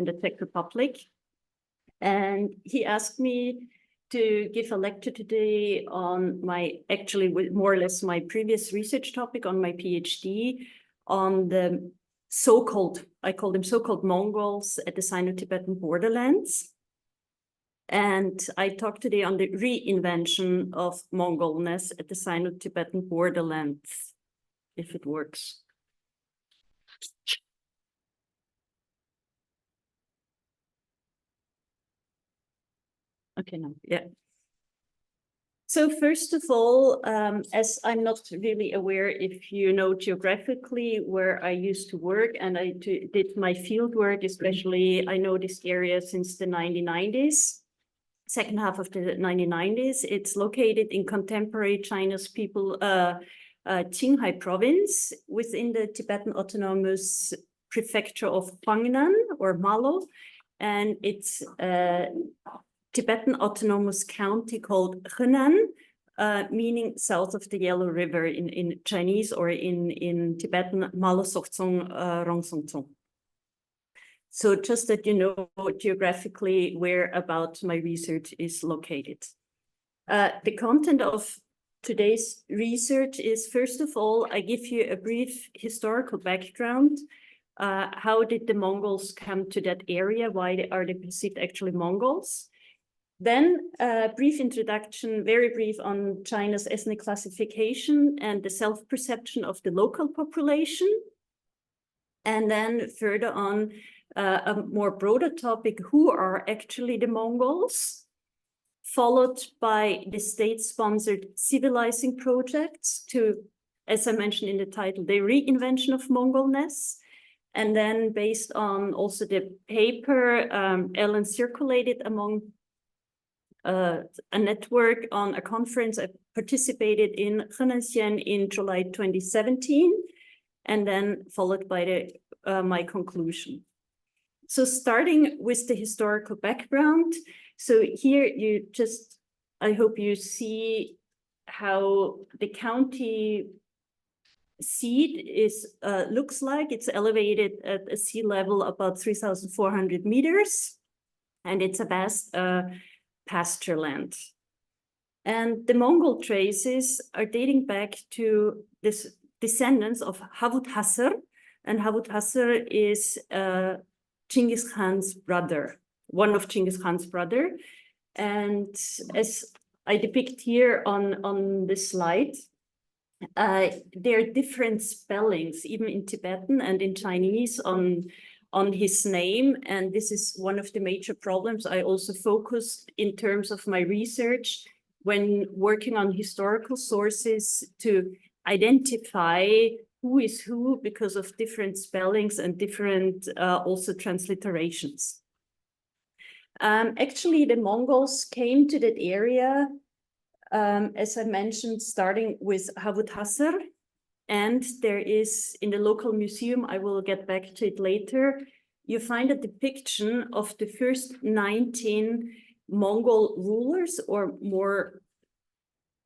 the Czech Republic. And he asked me to give a lecture today on actually more or less my previous research topic on my PhD on the I call them so-called Mongols at the Sino-Tibetan Borderlands. And I talk today on the re-invention of Mongolness at the Sino-Tibetan Borderlands, if it works. Okay, now, yeah. So first of all, as I'm not really aware if you know geographically where I used to work, and I did my field work, especially I know this area since the 1990s, second half of the 1990s. It's located in contemporary China's Qinghai province within the Tibetan autonomous prefecture of Henan or Malo, and it's Tibetan autonomous county called Henan, meaning south of the Yellow River in Chinese, or in Tibetan, Malo Soktsong Rongsongtsong. So just that you know geographically where about my research is located. The content of today's research is, first of all, I give you a brief historical background. How did the Mongols come to that area? Why are they perceived actually Mongols? Then a brief introduction, very brief, on China's ethnic classification and the self-perception of the local population. And then further on, a more broader topic, who are actually the Mongols? Followed by the state-sponsored civilizing projects to, as I mentioned in the title, the re-invention of Mongolness. And then based on also the paper Ellen circulated among a network on a conference I participated in Henan in July 2017, and then followed by my conclusion. So starting with the historical background. So here you just, I hope you see how the county seat is looks like. It's elevated at a sea level about 3,400 meters, and it's a vast pasture land. And the Mongol traces are dating back to this descendants of Havut Hasser, and Havut Hasser is Genghis Khan's brother, one of Genghis Khan's brother. And as I depict here on this slide, there are different spellings, even in Tibetan and in Chinese, on his name, and this is one of the major problems I also focused in terms of my research when working on historical sources to identify who is who because of different spellings and different also transliterations. Actually, the Mongols came to that area, as I mentioned, starting with Havut Hasser. And there is, in the local museum, I will get back to it later, you find a depiction of the first 19 Mongol rulers, or more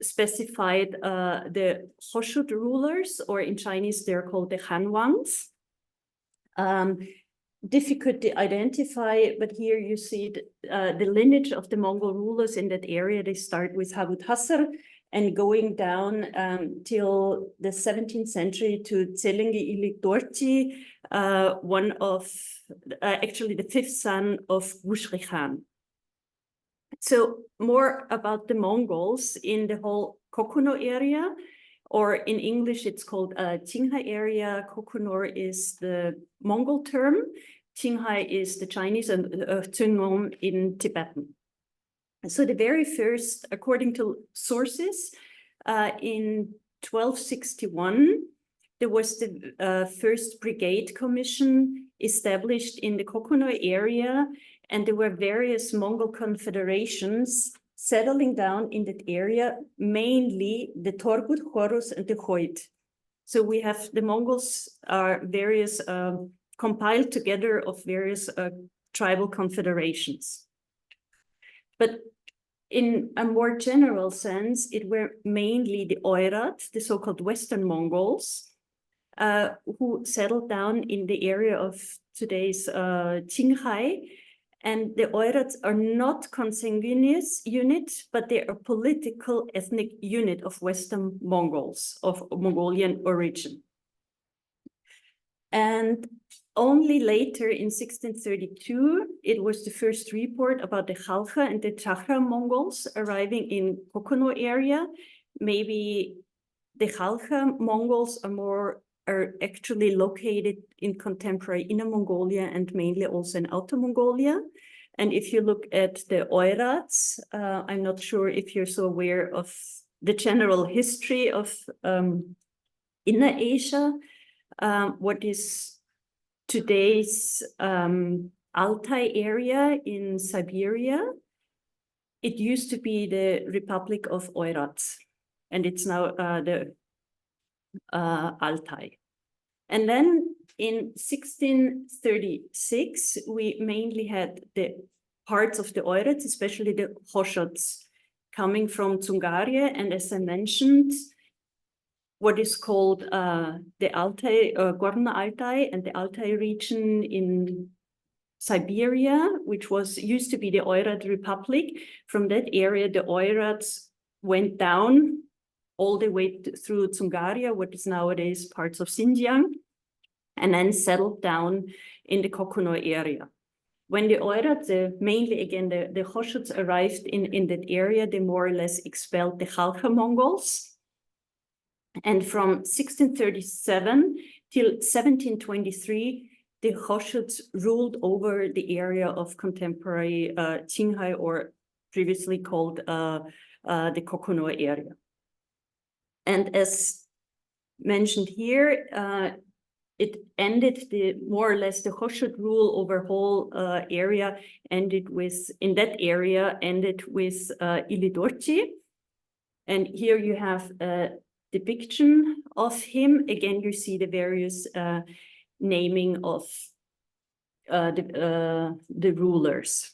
specified, the Khoshut rulers, or in Chinese, they're called the Han Wangs. Difficult to identify, but here you see the lineage of the Mongol rulers in that area. They start with Havut Hasser, and going down till the 17th century to Tselengi Ilik Dorji, one of, actually the fifth son of Gushri Khan. So more about the Mongols in the whole Kokonor area, or in English it's called Qinghai area. Kokonor is the Mongol term. Qinghai is the Chinese, and Zhengong in Tibetan. So the very first, according to sources, in 1261, there was the first brigade commission established in the Kokonor area, and there were various Mongol confederations settling down in that area, mainly the Torgut, Horus, and the Khoit. So we have the Mongols are various compiled together of various tribal confederations. But in a more general sense, it were mainly the Oirat, the so-called Western Mongols, who settled down in the area of today's Qinghai. And the Oirats are not consanguineous unit, but they are a political ethnic unit of Western Mongols of Mongolian origin. And only later in 1632, it was the first report about the Khalkha and the Chakra Mongols arriving in Kokonor area. Maybe the Khalkha Mongols are actually located in contemporary Inner Mongolia and mainly also in Outer Mongolia. And if you look at the Oirats, I'm not sure if you're so aware of the general history of Inner Asia. What is today's Altai area in Siberia. It used to be the Republic of Oirats, and it's now the Altai. And then in 1636, we mainly had the parts of the Oirats, especially the Khoshuts, coming from Dzungaria, and as I mentioned, what is called the Altai, Gorno Altai, and the Altai region in Siberia, which used to be the Oirat Republic. From that area, the Oirats went down all the way through Dzungaria, what is nowadays parts of Xinjiang, and then settled down in the Kokonor area. When the Oirats, mainly again the Khoshuts, arrived in that area, they more or less expelled the Khalkha Mongols. And from 1637 till 1723, the Khoshuts ruled over the area of contemporary Qinghai, or previously called the Kokonor area. And as mentioned here, it ended more or less the Khoshut rule over whole area ended with Ilidorji. And here you have a depiction of him. Again, you see the various naming of the rulers.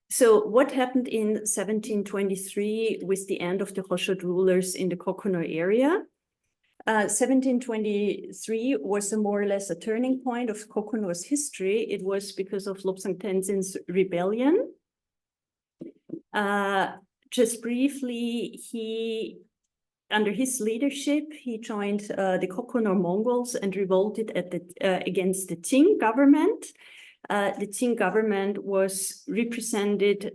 So what happened in 1723 with the end of the Khoshut rulers in the Kokonor area? 1723 was more or less a turning point of Kokonor's history. It was because of Lobsang Tenzin's rebellion. Just briefly, under his leadership, he joined the Kokonor Mongols and revolted against the Qing government. The Qing government was represented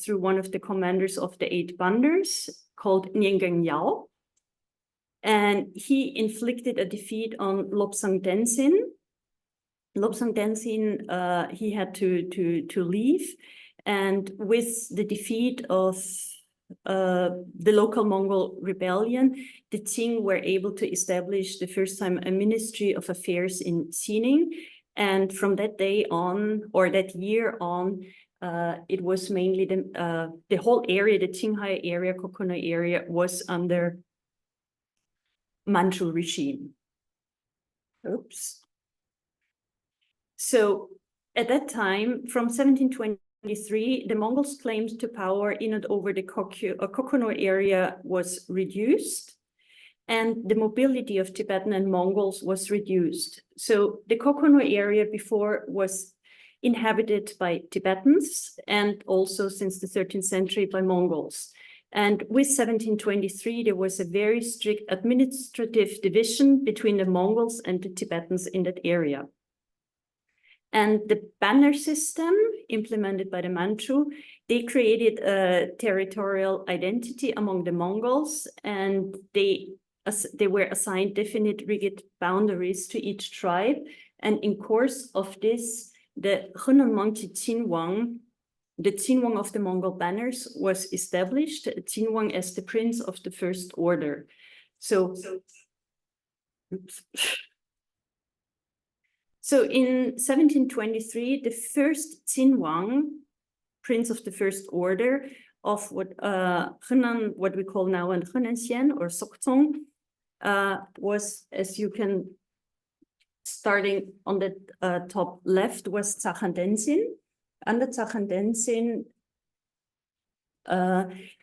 through one of the commanders of the 8 Banders called Niangang Yao. And he inflicted a defeat on Lobsang Tenzin. Lobsang Tenzin, he had to leave. And with the defeat of the local Mongol rebellion, the Qing were able to establish the first time a Ministry of Affairs in Xining. And from that day on, or that year on, it was mainly the whole area, the Qinghai area, Kokonor area, was under Manchu regime. Oops. So at that time, from 1723, the Mongols' claims to power in and over the Kokonor area was reduced, and the mobility of Tibetan and Mongols was reduced. So the Kokonor area before was inhabited by Tibetans, and also since the 13th century by Mongols. And with 1723, there was a very strict administrative division between the Mongols and the Tibetans in that area. And the banner system implemented by the Manchu, they created a territorial identity among the Mongols, and they were assigned definite rigid boundaries to each tribe. And in course of this, the Henan Mongol Qinwang, the Qinwang of the Mongol banners, was established, Qinwang as the prince of the first order. So in 1723, the first Qinwang, prince of the first order of what Henan, what we call now an Henan or Sokzong, was, as you can, starting on the top left, was Tsakhan Tenzin. Under Tsakhan Tenzin,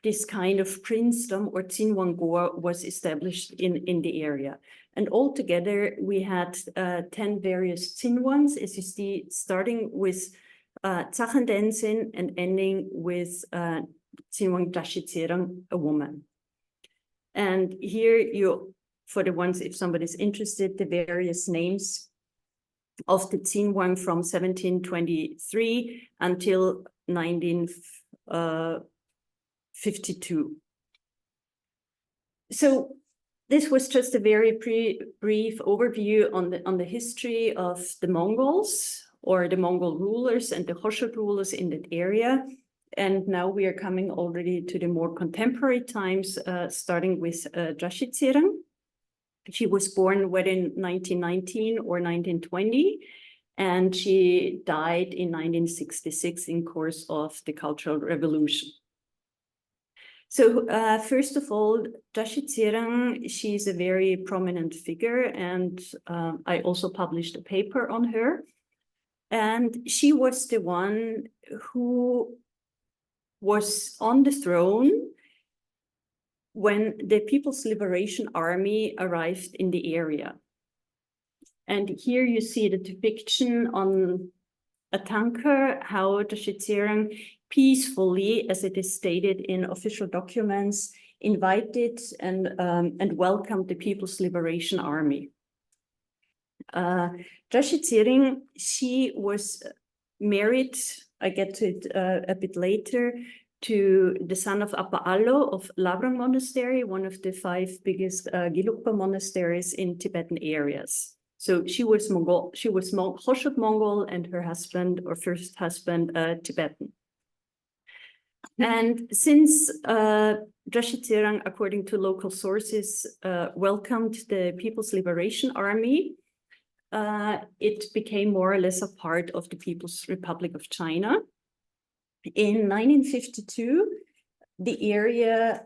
this kind of princedom or Qinwang Gor was established in the area. And altogether, we had 10 various Xinhuangs, as you see, starting with Tsachen Denzin and ending with Xinhuang Dashizirang, a woman. And here you, for the ones, if somebody's interested, the various names of the Xinhuang from 1723 until 1952. So this was just a very brief overview on the history of the Mongols, or the Mongol rulers and the Khoshut rulers in that area. And now we are coming already to the more contemporary times, starting with Dashizirang. She was born whether in 1919 or 1920, and she died in 1966 in course of the Cultural Revolution. So first of all, Dashizirang, she's a very prominent figure, and I also published a paper on her. And she was the one who was on the throne when the People's Liberation Army arrived in the area. And here you see the depiction on a tanker, how Dashizirang peacefully, as it is stated in official documents, invited and welcomed the People's Liberation Army. Dashizirang, she was married, I get to it a bit later, to the son of Appa Allo of Labrang Monastery, one of the 5 biggest Gelugpa monasteries in Tibetan areas. So she was Mongol, she was Khoshut Mongol, and her husband, or first husband, Tibetan. And since Dashizirang, according to local sources, welcomed the People's Liberation Army, it became more or less a part of the People's Republic of China. In 1952, the area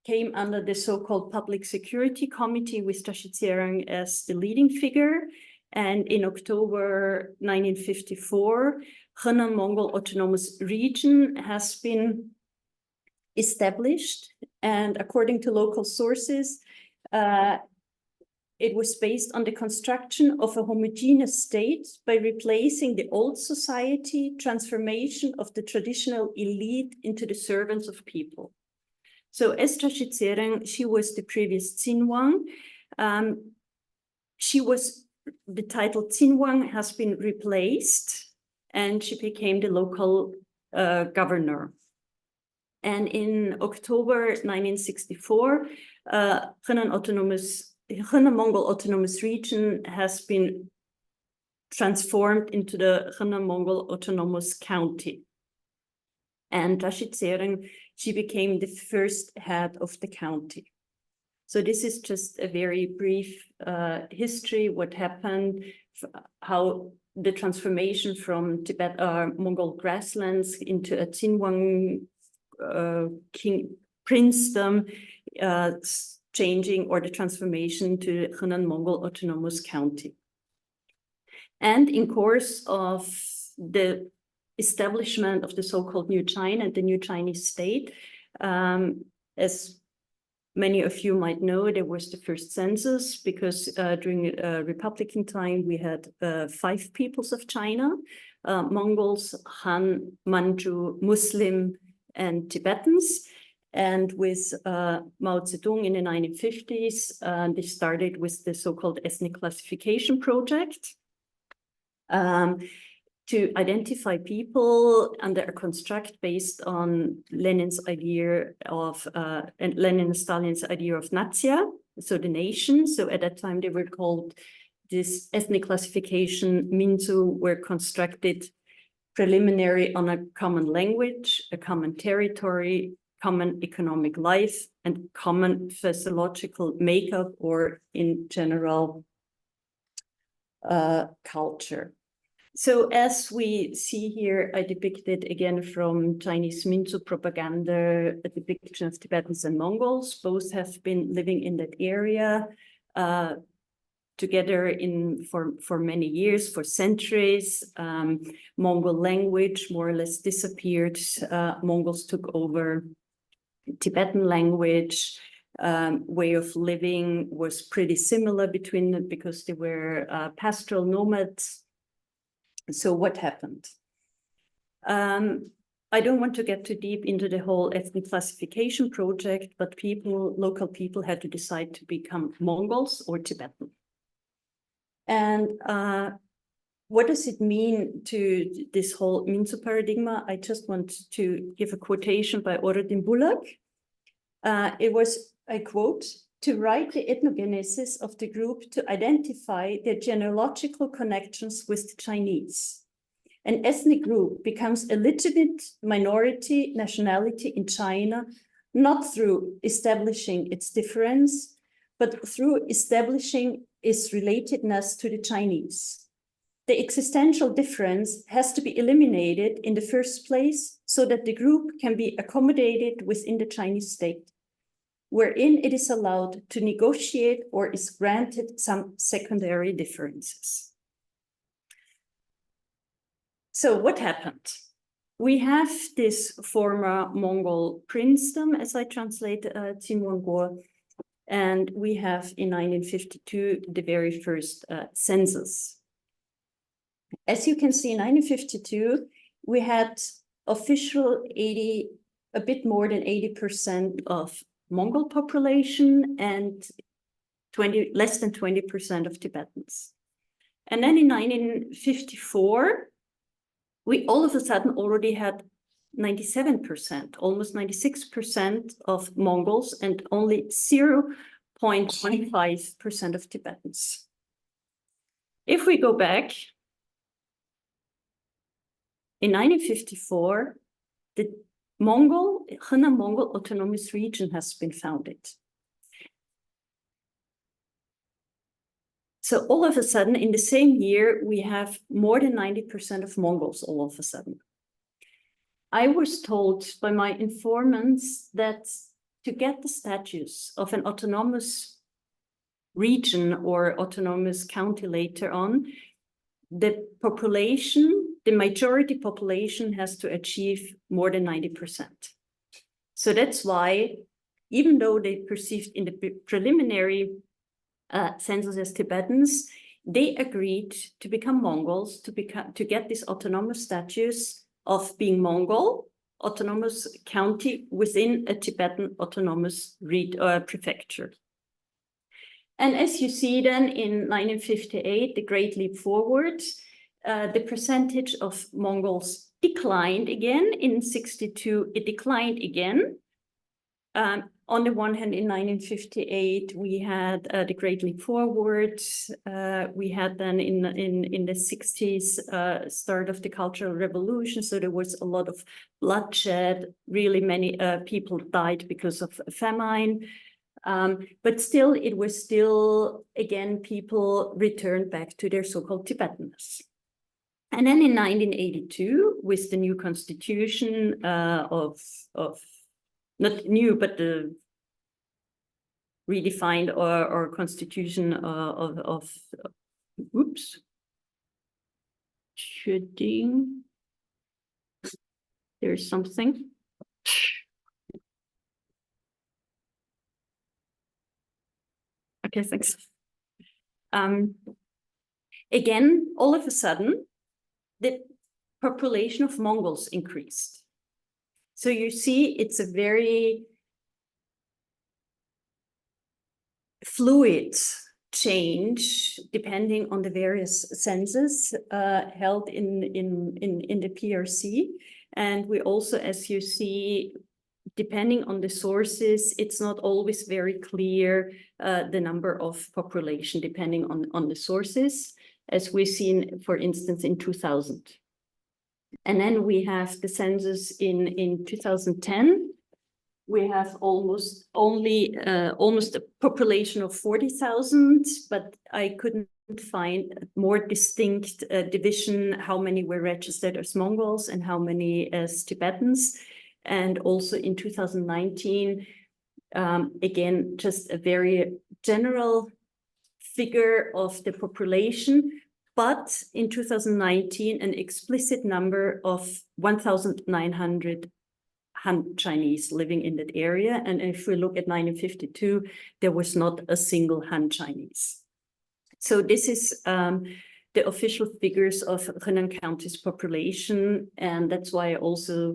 came under the so-called Public Security Committee with Dashizirang as the leading figure. And in October 1954, Henan Mongol Autonomous Region has been established. And according to local sources, it was based on the construction of a homogeneous state by replacing the old society, transformation of the traditional elite into the servants of people. So as Dashizirang, she was the previous Xinhuang. The title Xinhuang has been replaced, and she became the local governor. And in October 1964, Henan Mongol Autonomous Region has been transformed into the Henan Mongol Autonomous County. And Dashizirang, she became the first head of the county. So this is just a very brief history, what happened, how the transformation from Mongol grasslands into a Xinhuang princedom, changing, or the transformation to Henan Mongol Autonomous County. And in course of the establishment of the so-called New China and the New Chinese state, as many of you might know, there was the first census, because during Republican time, we had 5 peoples of China, Mongols, Han, Manchu, Muslim, and Tibetans. And with Mao Zedong in the 1950s, they started with the so-called ethnic classification project to identify people under a construct based on Lenin's idea of, and Lenin and Stalin's idea of Natsya, so the nation. So at that time, they were called this ethnic classification. Minzu were constructed preliminary on a common language, a common territory, common economic life, and common physiological makeup, or in general, culture. So as we see here, I depicted again from Chinese Minzu propaganda, a depiction of Tibetans and Mongols. Both have been living in that area together for many years, for centuries. Mongol language more or less disappeared. Mongols took over Tibetan language. way of living was pretty similar between them because they were pastoral nomads. So what happened? I don't want to get too deep into the whole ethnic classification project, but local people had to decide to become Mongols or Tibetan. And what does it mean to this whole Minso paradigm? I just want to give a quotation by Oradin Bulak. It was, I quote, to write the ethnogenesis of the group to identify their genealogical connections with the Chinese. An ethnic group becomes a legitimate minority nationality in China, not through establishing its difference, but through establishing its relatedness to the Chinese. The existential difference has to be eliminated in the first place so that the group can be accommodated within the Chinese state, wherein it is allowed to negotiate or is granted some secondary differences. So what happened? We have this former Mongol princedom, as I translate Mongol, and we have in 1952 the very first census. As you can see, in 1952, we had official a bit more than 80% of Mongol population and less than 20% of Tibetans. And then in 1954, we all of a sudden already had 97%, almost 96% of Mongols and only 0.15% of Tibetans. If we go back, in 1954, the Henan Mongol autonomous region has been founded. So all of a sudden, in the same year, we have more than 90% of Mongols all of a sudden. I was told by my informants that to get the status of an autonomous region or autonomous county later on, the majority population has to achieve more than 90%. So that's why, even though they perceived in the preliminary census as Tibetans, they agreed to become Mongols, to get this autonomous status of being Mongol, autonomous county within a Tibetan autonomous prefecture. And as you see then in 1958, the Great Leap Forward, the percentage of Mongols declined again. In 1962, it declined again. On the one hand, in 1958, we had the Great Leap Forward. We had then in the 60s, start of the Cultural Revolution. So there was a lot of bloodshed. Really many people died because of famine. But still, it was still, again, people returned back to their so-called Tibetanness. And then in 1982, with the new constitution not new, but the redefined or constitution oops, there's something. Okay, thanks. Again, all of a sudden, the population of Mongols increased. So you see, it's a very fluid change depending on the various census held in the PRC. And we also, as you see, depending on the sources, it's not always very clear the number of population depending on the sources, as we've seen, for instance, in 2000. And then we have the census in 2010. We have almost a population of 40,000, but I couldn't find a more distinct division, how many were registered as Mongols and how many as Tibetans. And also in 2019, again, just a very general figure of the population, but in 2019, an explicit number of 1,900 Han Chinese living in that area. And if we look at 1952, there was not a single Han Chinese. So this is the official figures of Henan County's population. And that's why I also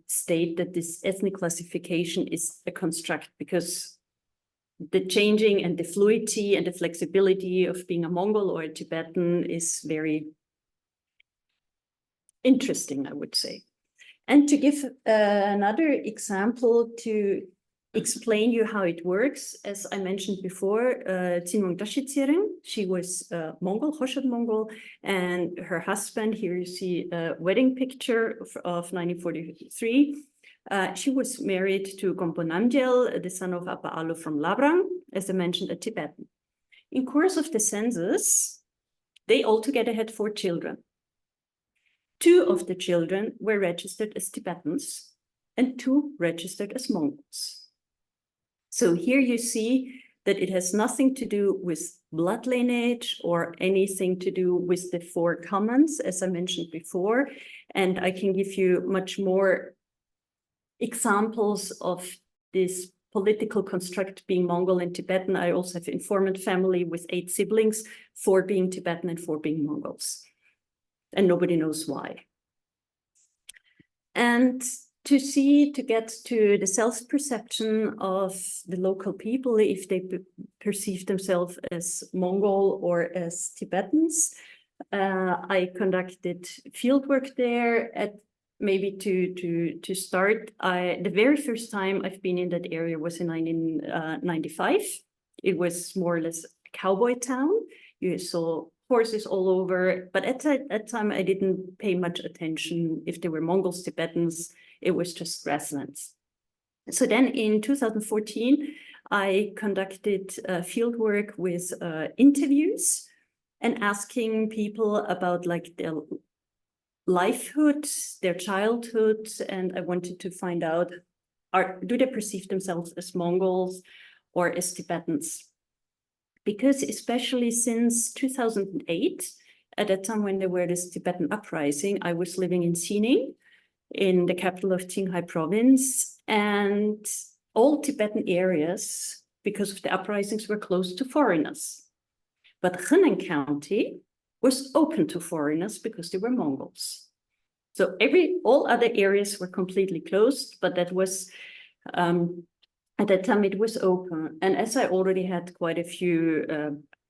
state that this ethnic classification is a construct, because the changing and the fluidity and the flexibility of being a Mongol or a Tibetan is very interesting, I would say. And to give another example to explain you how it works, as I mentioned before, she was Mongol, Khoshut Mongol, and her husband, here you see a wedding picture of 1943. She was married to Gompo Namgyel, the son of Appa Alu from Labrang, as I mentioned, a Tibetan. In course of the census, they altogether had 4 children. 2 of the children were registered as Tibetans and 2 registered as Mongols. So here you see that it has nothing to do with blood lineage or anything to do with the 4 commons, as I mentioned before. And I can give you much more examples of this political construct being Mongol and Tibetan. I also have an informant family with 8 siblings, 4 being Tibetan and 4 being Mongols. And nobody knows why. And to get to the self-perception of the local people, if they perceive themselves as Mongol or as Tibetans, I conducted fieldwork there. At maybe to start, the very first time I've been in that area was in 1995. It was more or less a cowboy town. You saw horses all over, but at that time I didn't pay much attention if they were Mongols, Tibetans. It was just grasslands. So then in 2014, I conducted fieldwork with interviews and asking people about like their lifehood, their childhood, and I wanted to find out, do they perceive themselves as Mongols or as Tibetans? Because especially since 2008, at that time when there were this Tibetan uprising, I was living in Xining, in the capital of Qinghai province, and all Tibetan areas, because of the uprisings, were closed to foreigners. But Henan County was open to foreigners because they were Mongols. So all other areas were completely closed, but that was, at that time it was open. And as I already had quite a few,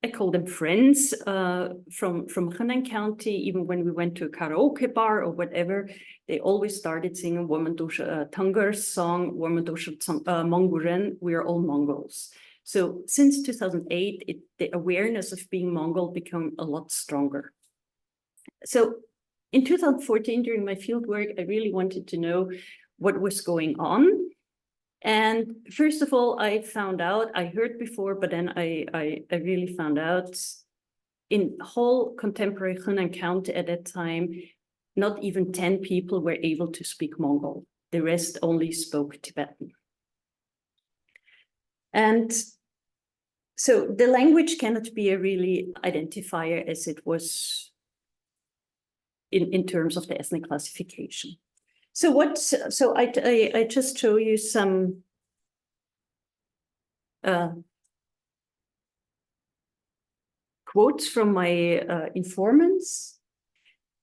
I call them friends from Henan County, even when we went to a karaoke bar or whatever, they always started singing Warmandosha Tungar's song, Warmandosha Monguren, we are all Mongols. So since 2008, the awareness of being Mongol became a lot stronger. So in 2014, during my fieldwork, I really wanted to know what was going on. And first of all, I found out, I heard before, but then I really found out in whole contemporary Henan County at that time, not even 10 people were able to speak Mongol. The rest only spoke Tibetan. And so the language cannot be a really identifier as it was in terms of the ethnic classification. So I just show you some quotes from my informants.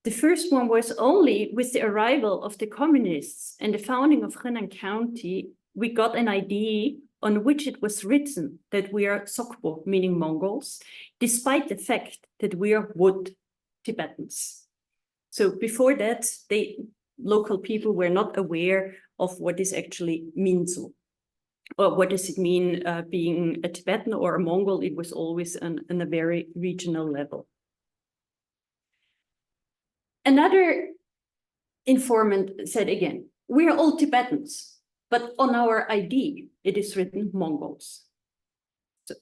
The first one was, only with the arrival of the communists and the founding of Henan County, we got an idea on which it was written that we are Sokpo, meaning Mongols, despite the fact that we are Wood Tibetans. So before that, local people were not aware of what this actually means, or what does it mean being a Tibetan or a Mongol. It was always on a very regional level. Another informant said again, we are all Tibetans, but on our ID, it is written Mongols. So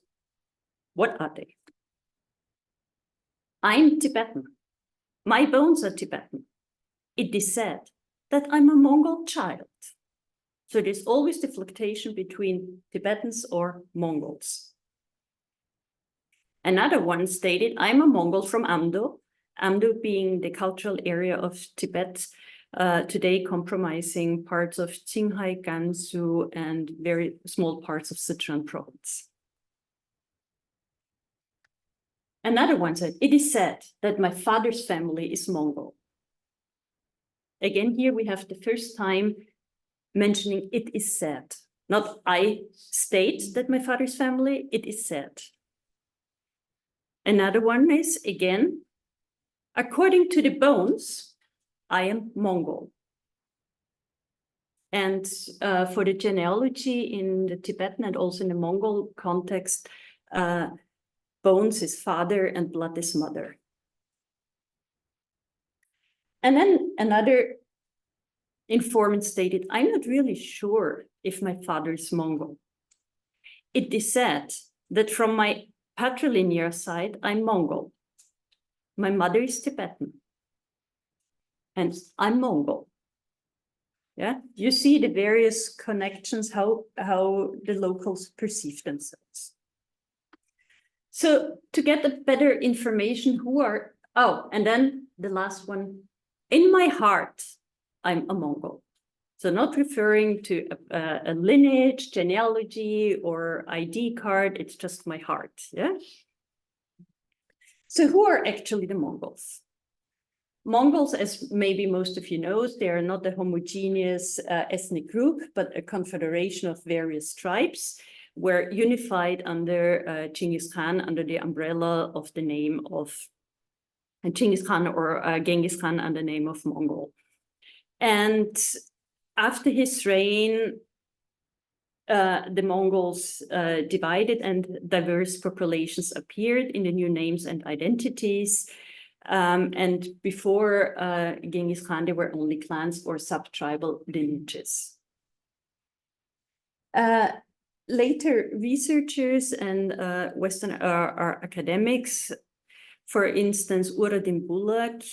what are they? I'm Tibetan. My bones are Tibetan. It is said that I'm a Mongol child. So there's always the fluctuation between Tibetans or Mongols. Another one stated, I'm a Mongol from Amdo, Amdo being the cultural area of Tibet today comprising parts of Qinghai, Gansu, and very small parts of Sichuan province. Another one said, it is said that my father's family is Mongol. Again, here we have the first time mentioning it is said. Not I state that my father's family, it is said. Another one is, again, according to the bones, I am Mongol. And for the genealogy in the Tibetan and also in the Mongol context, bones is father and blood is mother. And then another informant stated, I'm not really sure if my father is Mongol. It is said that from my patrilineal side, I'm Mongol. My mother is Tibetan. And I'm Mongol. Yeah, you see the various connections, how the locals perceive themselves. So to get the better information, and then the last one, in my heart, I'm a Mongol. So not referring to a lineage, genealogy, or ID card, it's just my heart, yeah? So who are actually the Mongols? Mongols, as maybe most of you know, they are not a homogeneous ethnic group, but a confederation of various tribes, were unified under Genghis Khan, under the umbrella of the name of Genghis Khan or Genghis Khan under the name of Mongol. And after his reign, the Mongols divided and diverse populations appeared in the new names and identities. And before Genghis Khan, there were only clans or sub-tribal lineages. Later, researchers and Western academics, for instance, Uradin Bulak,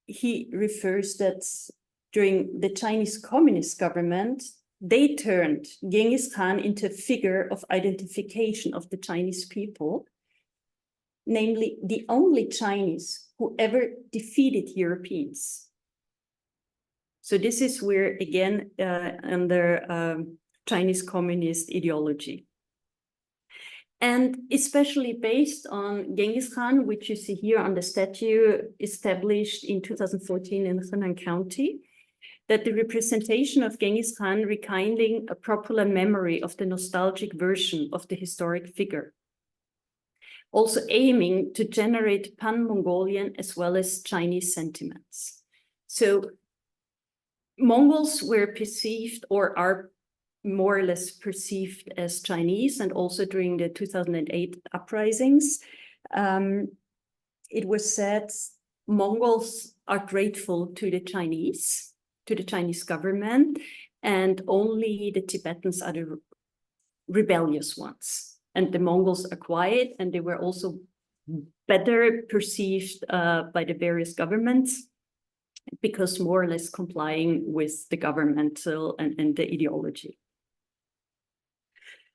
he refers that during the Chinese Communist government, they turned Genghis Khan into a figure of identification of the Chinese people, namely the only Chinese who ever defeated Europeans. So this is where, again, under Chinese communist ideology. And especially based on Genghis Khan, which you see here on the statue established in 2014 in Henan County, that the representation of Genghis Khan rekindling a popular memory of the nostalgic version of the historic figure, also aiming to generate pan-Mongolian as well as Chinese sentiments. So Mongols were perceived or are more or less perceived as Chinese, and also during the 2008 uprisings, it was said Mongols are grateful to the Chinese government, and only the Tibetans are the rebellious ones. And the Mongols are quiet, and they were also better perceived by the various governments because more or less complying with the governmental and the ideology.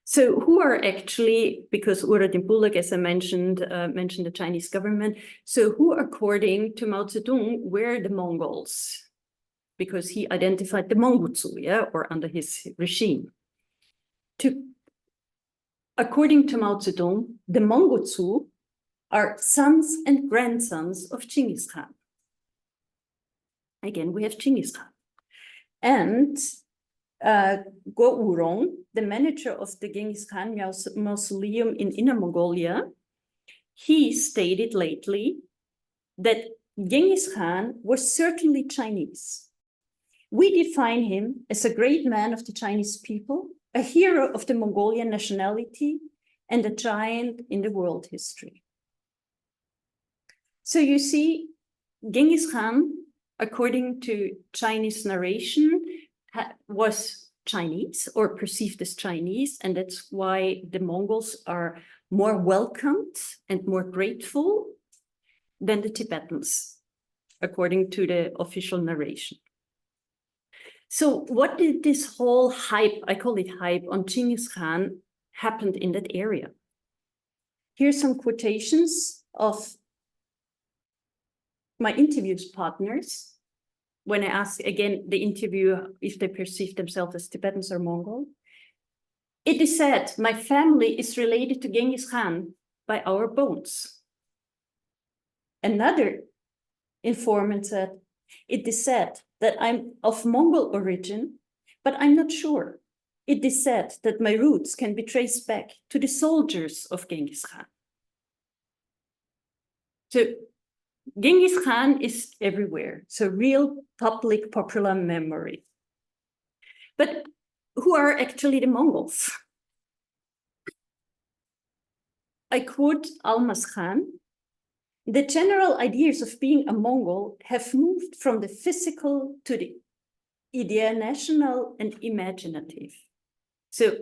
So who are actually, because Uradin Bulak, as I mentioned the Chinese government, so who, according to Mao Zedong, were the Mongols? Because he identified the Mongutsu, yeah, or under his regime. According to Mao Zedong, the Mongutsu are sons and grandsons of Genghis Khan. Again, we have Genghis Khan. And Go Urong, the manager of the Genghis Khan mausoleum in Inner Mongolia, he stated lately that Genghis Khan was certainly Chinese. We define him as a great man of the Chinese people, a hero of the Mongolian nationality, and a giant in the world history. So you see, Genghis Khan, according to Chinese narration, was Chinese or perceived as Chinese, and that's why the Mongols are more welcomed and more grateful than the Tibetans, according to the official narration. So what did this whole hype, I call it hype, on Genghis Khan happened in that area? Here's some quotations of my interview partners. when I ask again the interviewer if they perceive themselves as Tibetans or Mongol, it is said, my family is related to Genghis Khan by our bones. Another informant said, it is said that I'm of Mongol origin, but I'm not sure. It is said that my roots can be traced back to the soldiers of Genghis Khan. So Genghis Khan is everywhere, so real public popular memory. But who are actually the Mongols? I quote Almas Khan, the general ideas of being a Mongol have moved from the physical to the ideanational and imaginative. So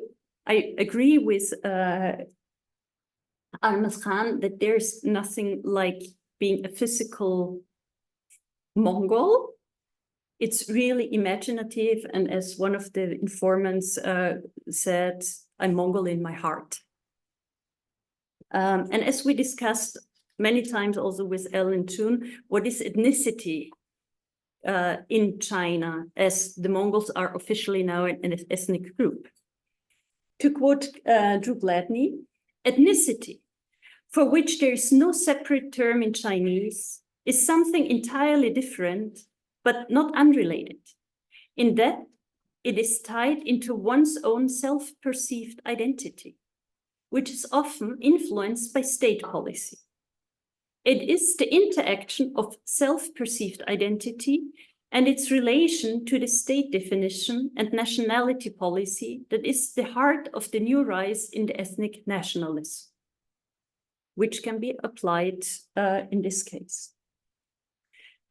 I agree with Almas Khan that there's nothing like being a physical Mongol. It's really imaginative, and as one of the informants said, I'm Mongol in my heart. And as we discussed many times also with Ellen Chun, what is ethnicity in China, as the Mongols are officially now an ethnic group? To quote Drew Gladney, ethnicity, for which there is no separate term in Chinese, is something entirely different, but not unrelated, in that it is tied into one's own self-perceived identity, which is often influenced by state policy. It is the interaction of self-perceived identity and its relation to the state definition and nationality policy that is the heart of the new rise in the ethnic nationalism, which can be applied in this case.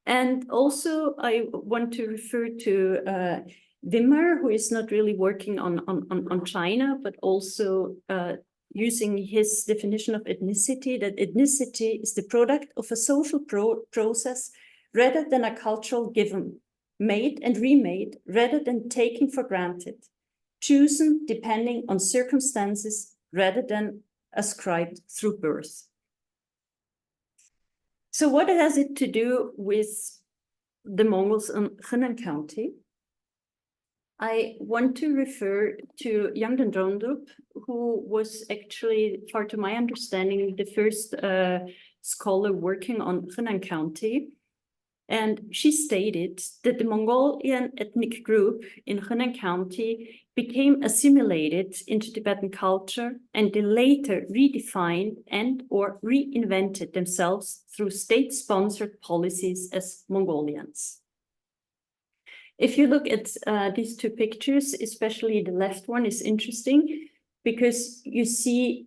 And also, I want to refer to Wimmer, who is not really working on China, but also using his definition of ethnicity, that ethnicity is the product of a social process rather than a cultural given, made and remade rather than taken for granted, chosen depending on circumstances rather than ascribed through birth. So what has it to do with the Mongols in Henan County? I want to refer to Yangden Drondup, who was actually, far to my understanding, the first scholar working on Henan County. And she stated that the Mongolian ethnic group in Henan County became assimilated into Tibetan culture, and they later redefined and or reinvented themselves through state-sponsored policies as Mongolians. If you look at these two pictures, especially the left one is interesting because you see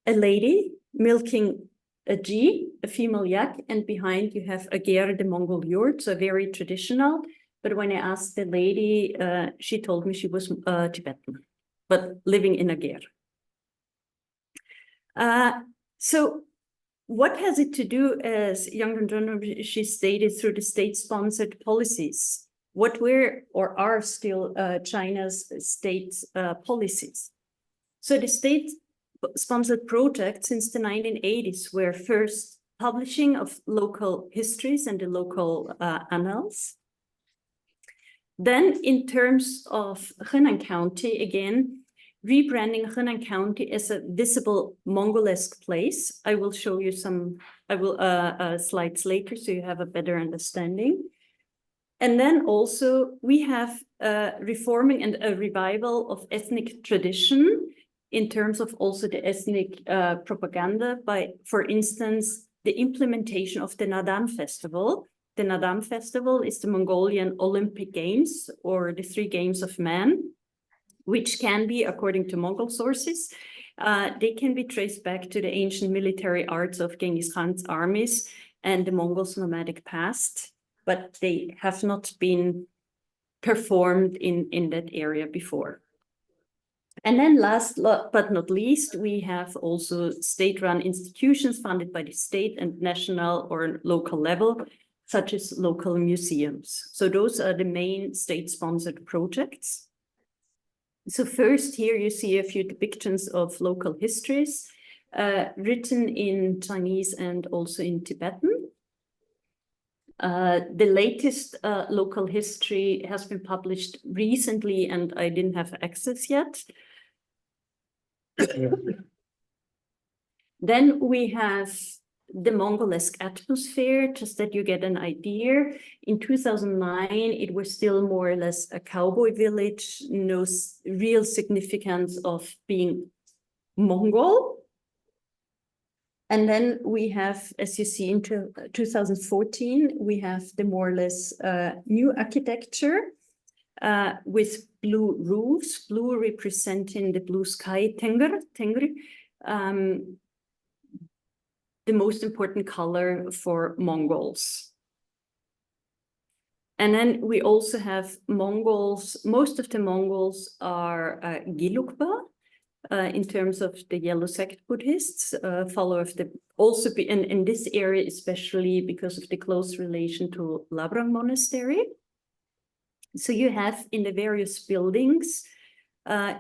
a lady milking a G, a female yak, and behind you have a ger, the Mongol yurt, so very traditional. But when I asked the lady, she told me she was Tibetan, but living in a ger. So what has it to do, as Yangden she stated, through the state-sponsored policies? What were or are still China's state policies? So the state-sponsored projects since the 1980s were first publishing of local histories and the local annals. Then in terms of Henan County, again, rebranding Henan County as a visible Mongolesque place. I will show you some slides later so you have a better understanding. And then also we have reforming and a revival of ethnic tradition in terms of also the ethnic propaganda by, for instance, the implementation of the Nadam Festival. The Nadam Festival is the Mongolian Olympic Games, or the 3 Games of Man, which can be, according to Mongol sources, they can be traced back to the ancient military arts of Genghis Khan's armies and the Mongols' nomadic past, but they have not been performed in that area before. And then last but not least, we have also state-run institutions funded by the state and national or local level, such as local museums. So those are the main state-sponsored projects. So first here you see a few depictions of local histories written in Chinese and also in Tibetan. The latest local history has been published recently, and I didn't have access yet. Then we have the Mongolesque atmosphere, just that you get an idea. In 2009, it was still more or less a cowboy village, no real significance of being Mongol. And then we have, as you see, in 2014, we have the more or less new architecture with blue roofs, blue representing the blue sky, Tengri, the most important color for Mongols. And then we also have Mongols. Most of the Mongols are Gelugpa, in terms of the yellow sect Buddhists, follower of the, also be in this area, especially because of the close relation to Labrang Monastery. So you have in the various buildings,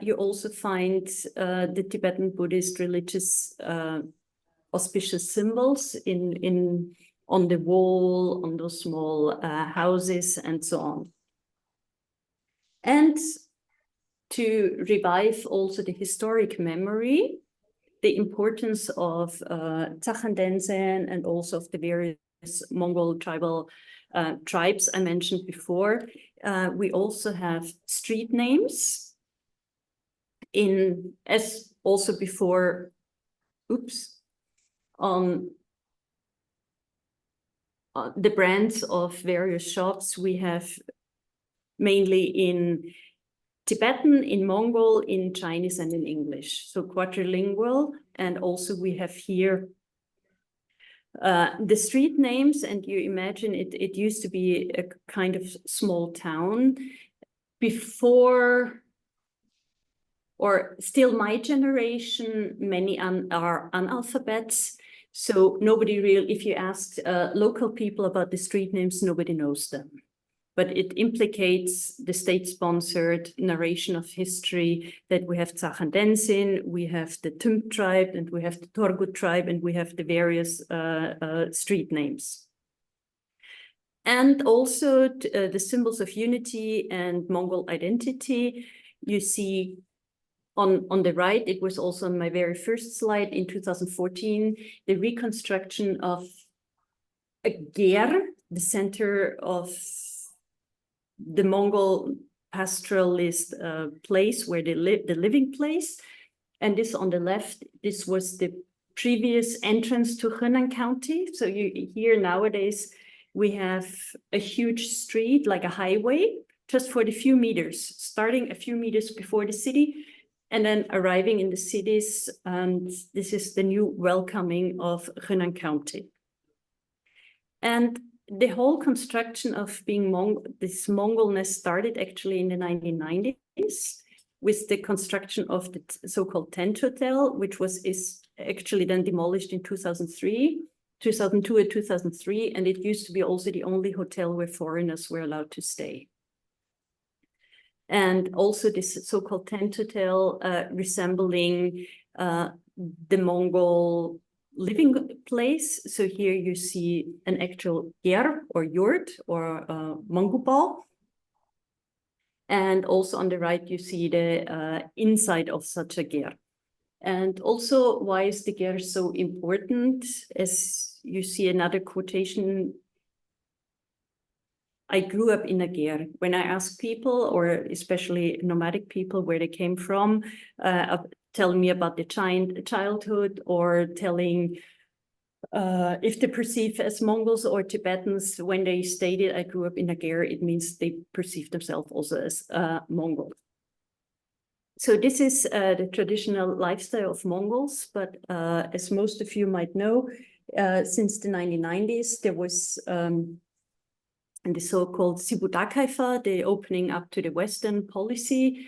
you also find the Tibetan Buddhist religious auspicious symbols on the wall, on those small houses, and so on. And to revive also the historic memory, the importance of Zachandensen and also of the various Mongol tribal tribes I mentioned before, we also have street names as also before, on the brands of various shops. We have mainly in Tibetan, in Mongol, in Chinese, and in English, so quadrilingual. And also we have here the street names, and you imagine it used to be a kind of small town before, or still my generation, many are analphabets. So nobody really, if you ask local people about the street names, nobody knows them. But it implicates the state-sponsored narration of history that we have Zachandensin, we have the Tumb tribe, and we have the Torgut tribe, and we have the various street names. And also the symbols of unity and Mongol identity. You see on the right, it was also on my very first slide in 2014, the reconstruction of a ger, the center of the Mongol pastoralist place where they live, the living place. And this on the left, this was the previous entrance to Henan County. So here nowadays, we have a huge street, like a highway, just for the few meters, starting a few meters before the city, and then arriving in the cities. And this is the new welcoming of Henan County. And the whole construction of being this Mongolness started actually in the 1990s with the construction of the so-called tent hotel, which is actually then demolished in 2002 and 2003. And it used to be also the only hotel where foreigners were allowed to stay. And also this so-called tent hotel resembling the Mongol living place. So here you see an actual ger or yurt or mangupal. And also on the right, you see the inside of such a ger. And also, why is the ger so important? As you see another quotation, I grew up in a ger. When I ask people, or especially nomadic people, where they came from, telling me about the childhood, or telling if they perceive as Mongols or Tibetans, when they stated I grew up in a ger, it means they perceive themselves also as Mongol. So this is the traditional lifestyle of Mongols, but as most of you might know, since the 1990s, there was the so-called Sibudakaifa, the opening up to the Western policy,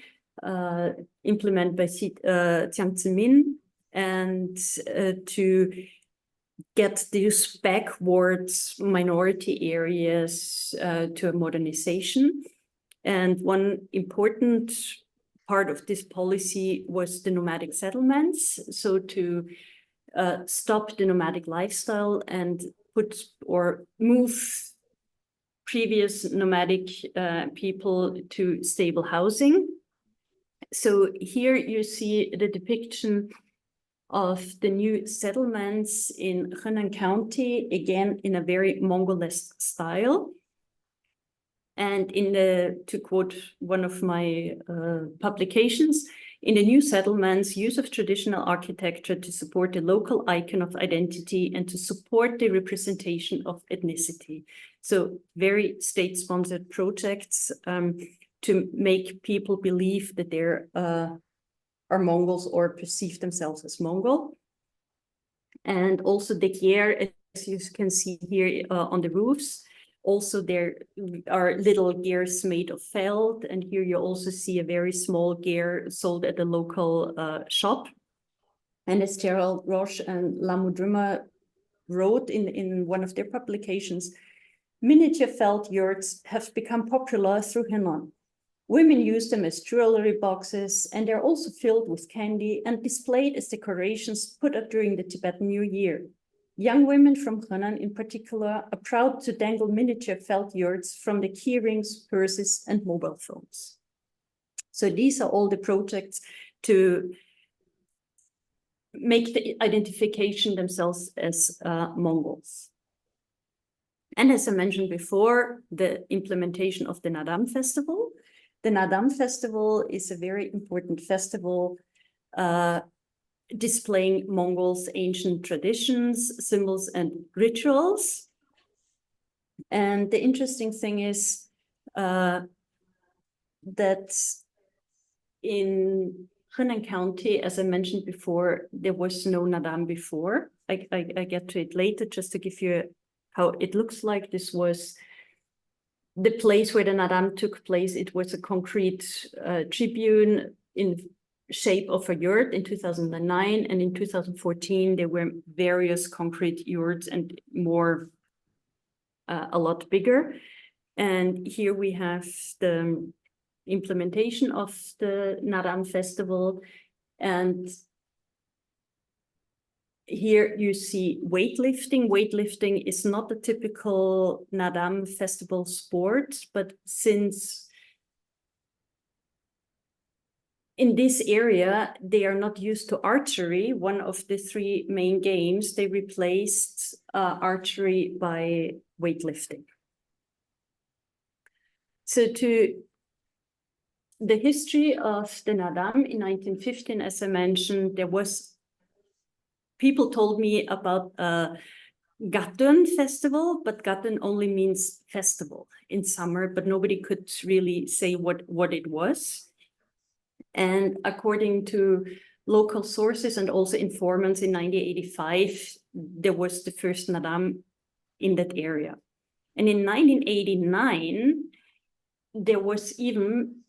implemented by Jiang Zemin, and to get these backwards minority areas to a modernization. And one important part of this policy was the nomadic settlements. So to stop the nomadic lifestyle and move previous nomadic people to stable housing. So here you see the depiction of the new settlements in Henan County, again in a very Mongolness style. And to quote one of my publications, in the new settlements, use of traditional architecture to support the local icon of identity and to support the representation of ethnicity. So very state-sponsored projects to make people believe that they're are Mongols or perceive themselves as Mongol. And also the gear, as you can see here on the roofs. Also, there are little gears made of felt, and here you also see a very small gear sold at a local shop. And as Gerald Roche and Lamudruma wrote in one of their publications, miniature felt yurts have become popular through Henan. Women use them as jewelry boxes, and they're also filled with candy and displayed as decorations put up during the Tibetan New Year. Young women from Henan in particular are proud to dangle miniature felt yurts from the key rings, purses, and mobile phones. So these are all the projects to make the identification themselves as Mongols. And as I mentioned before, the implementation of the Nadam festival. The Nadam festival is a very important festival displaying Mongols' ancient traditions, symbols, and rituals. And the interesting thing is that in Henan County, as I mentioned before, there was no Nadam before. I get to it later just to give you how it looks like. This was the place where the Nadam took place. It was a concrete tribune in shape of a yurt in 2009, and in 2014 there were various concrete yurts and more a lot bigger. And here we have the implementation of the Nadam festival, and here you see weightlifting. Weightlifting is not a typical Nadam festival sport, but since in this area, they are not used to archery, one of the three main games, they replaced archery by weightlifting. So to the history of the Nadam in 1915, as I mentioned, there was, people told me about a Gatun festival, but Gatun only means festival in summer, but nobody could really say what it was. And according to local sources and also informants in 1985, there was the first Nadam in that area. And in 1989, there was even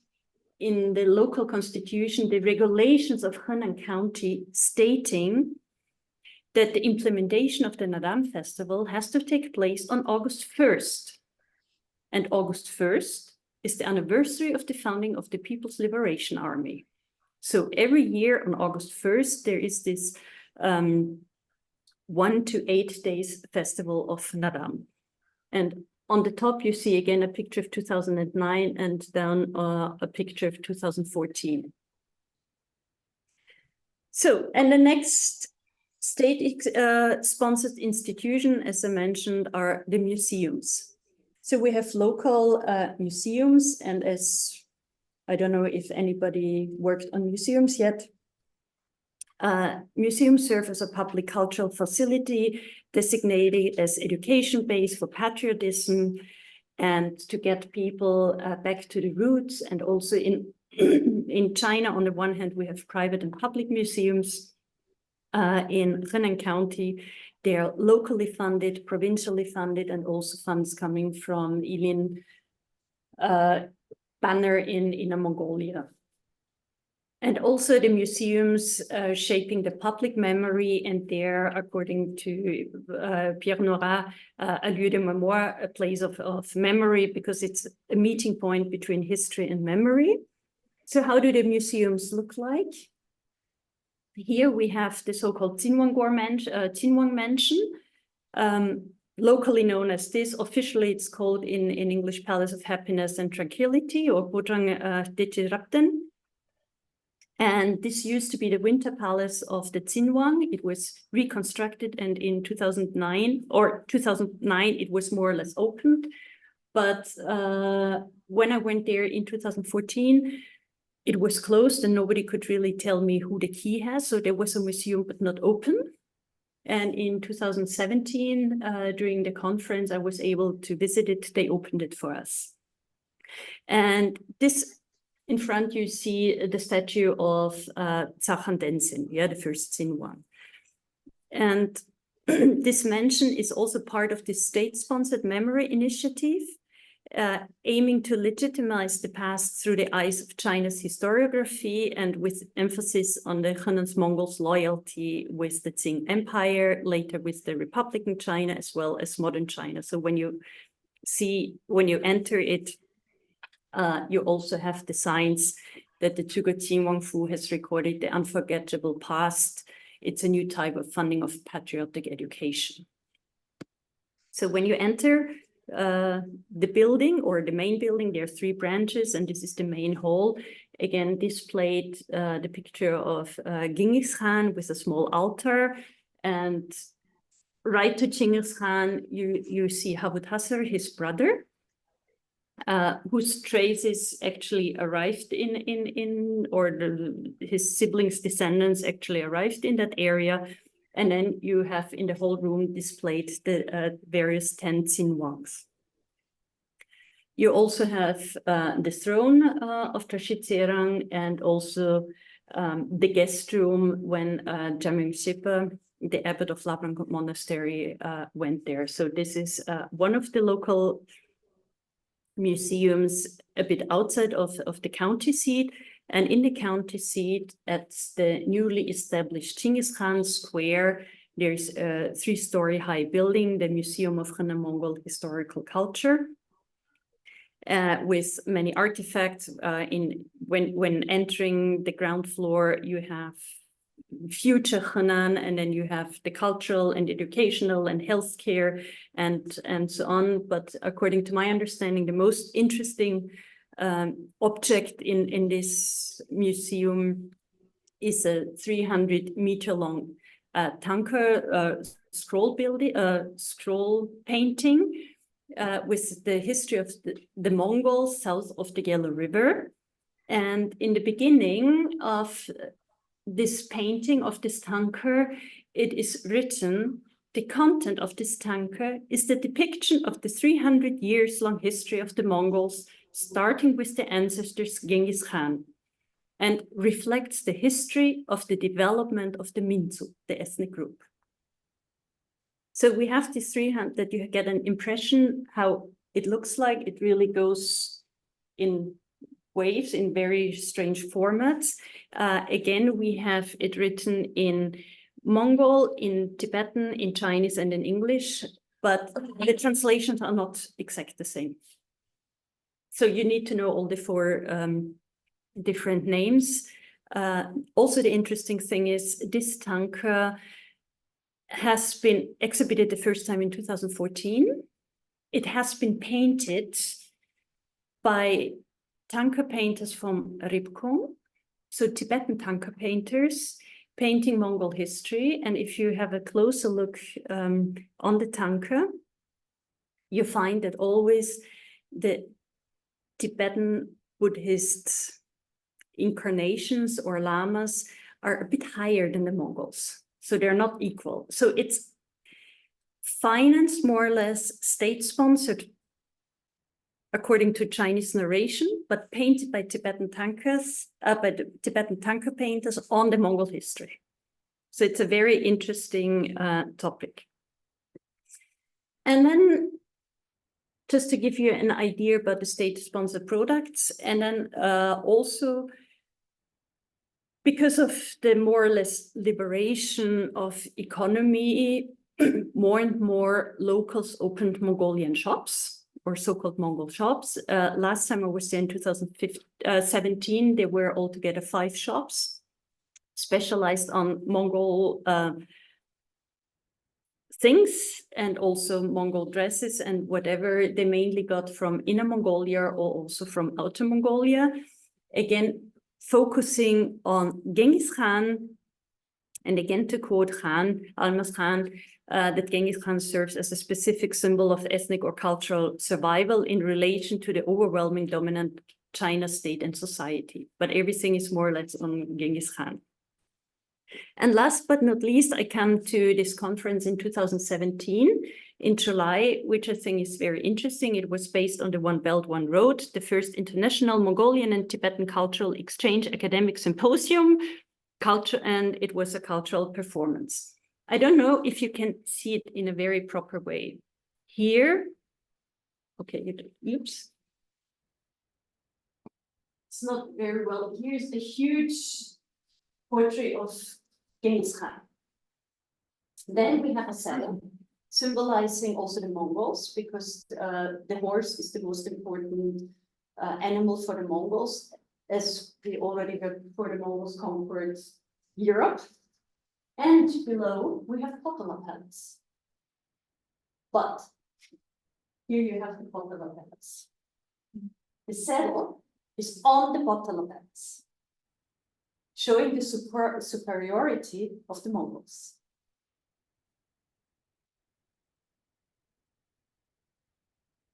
in the local constitution, the regulations of Henan County stating that the implementation of the Nadam festival has to take place on August 1st. And August 1st is the anniversary of the founding of the People's Liberation Army. So every year on August 1st, there is this 1 to 8 days festival of Nadam. And on the top, you see again a picture of 2009 and down a picture of 2014. So, and the next state-sponsored institution, as I mentioned, are the museums. So we have local museums, and as I don't know if anybody worked on museums yet, museums serve as a public cultural facility designated as education base for patriotism and to get people back to the roots. And also in China, on the one hand, we have private and public museums. In Henan County, they are locally funded, provincially funded, and also funds coming from Ilin banner in Inner Mongolia. And also the museums shaping the public memory, and there, according to Pierre Nora, a lieu de mémoire, a place of memory, because it's a meeting point between history and memory. So how do the museums look like? Here we have the so-called Xinwang Mansion. locally known as this. Officially, it's called in English Palace of Happiness and Tranquility, or Bojang Detirapten. And this used to be the winter palace of the Xinhuang. It was reconstructed, and in 2009, it was more or less opened. But when I went there in 2014, it was closed and nobody could really tell me who the key has. So there was a museum, but not open. And in 2017, during the conference, I was able to visit it. They opened it for us. And this, in front, you see the statue of Tsakhan Denzin, the first Xinhuang. And this mention is also part of the state-sponsored memory initiative, aiming to legitimize the past through the eyes of China's historiography, and with emphasis on the Henan Mongols' loyalty with the Qing Empire, later with the Republican China, as well as modern China. So when you enter it, you also have the signs that the Zhuge Jingwang Fu has recorded the unforgettable past. It's a new type of funding of patriotic education. So when you enter the building, or the main building, there are 3 branches, and this is the main hall. Again, displayed the picture of Genghis Khan with a small altar, and right to Genghis Khan, you see Habud Hasser, his brother, whose traces actually arrived his siblings' descendants actually arrived in that area. And then you have in the whole room displayed the various 10 Xinhuangs. You also have the throne of Trashit Serang, and also the guest room when Jamim Sipa, the abbot of Labrang Monastery, went there. So this is one of the local museums a bit outside of the county seat. And in the county seat, at the newly established Genghis Khan Square, there's a 3-story high building, the Museum of Henan Mongol Historical Culture, with many artifacts. When entering the ground floor, you have future Henan, and then you have the cultural and educational and healthcare and so on. But according to my understanding, the most interesting object in this museum is a 300-meter long tanka scroll painting with the history of the Mongols south of the Yellow River. And in the beginning of this painting of this tanka, it is written, the content of this tanka is the depiction of the 300 years long history of the Mongols, starting with the ancestors Genghis Khan, and reflects the history of the development of the Minzu, the ethnic group. So we have this 300 that you get an impression how it looks like. It really goes in waves, in very strange formats. Again, we have it written in Mongol, in Tibetan, in Chinese, and in English, but the translations are not exactly the same. So you need to know all the 4 different names. Also, the interesting thing is this tanka has been exhibited the first time in 2014. It has been painted by tanka painters from Ripkong, so Tibetan tanka painters painting Mongol history. And if you have a closer look on the tanka, you find that always the Tibetan Buddhist incarnations or lamas are a bit higher than the Mongols. So they're not equal. So it's financed more or less state-sponsored according to Chinese narration, but painted by Tibetan tankas, by the Tibetan tanka painters on the Mongol history. So it's a very interesting topic. And then just to give you an idea about the state-sponsored products, and then also because of the more or less liberation of economy, more and more locals opened Mongolian shops, or so-called Mongol shops. Last time I was there in 2017, there were altogether 5 shops specialized on Mongol things, and also Mongol dresses and whatever they mainly got from Inner Mongolia or also from Outer Mongolia. Again, focusing on Genghis Khan, and again to quote Khan, Almas Khan, that Genghis Khan serves as a specific symbol of ethnic or cultural survival in relation to the overwhelming dominant China state and society. But everything is more or less on Genghis Khan. And last but not least, I come to this conference in 2017 in July, which I think is very interesting. It was based on the One Belt, One Road, the first international Mongolian and Tibetan cultural exchange academic symposium, and it was a cultural performance. I don't know if you can see it in a very proper way. Here, okay, oops. It's not very well. Here's a huge portrait of Genghis Khan. Then we have a saddle, symbolizing also the Mongols, because the horse is the most important animal for the Mongols. As we already heard before, the Mongols conquered Europe. And below, we have potala pants. But here you have the potala pants. The saddle is on the potala pants, showing the superiority of the Mongols.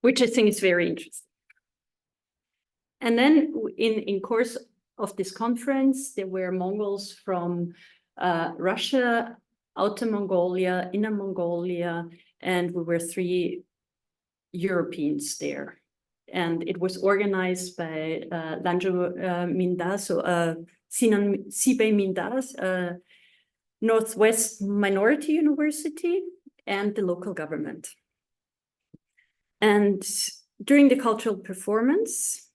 Which I think is very interesting. And then in course of this conference, there were Mongols from Russia, Outer Mongolia, Inner Mongolia, and we were 3 Europeans there. And it was organized by Lanzhou Mindas, so Sinan Sibei Mindas, Northwest Minority University, and the local government. And during the cultural performance,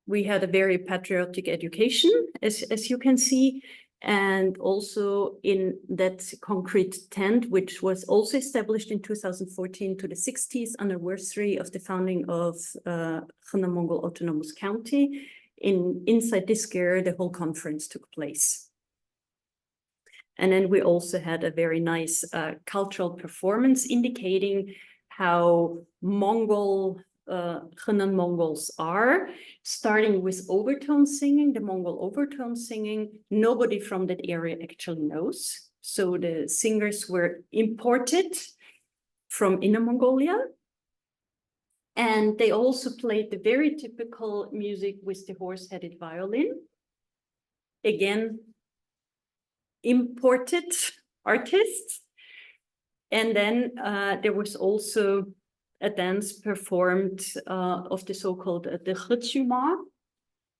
we had a very patriotic education, as you can see, and also in that concrete tent, which was also established in 2014 to the 60th anniversary of the founding of Henan Mongol Autonomous County. Inside this square, the whole conference took place. And then we also had a very nice cultural performance indicating how Henan Mongols are, starting with overtone singing, the Mongol overtone singing. Nobody from that area actually knows. So the singers were imported from Inner Mongolia. And they also played the very typical music with the horse-headed violin. Again, imported artists. And then there was also a dance performed of the so-called the Hequ.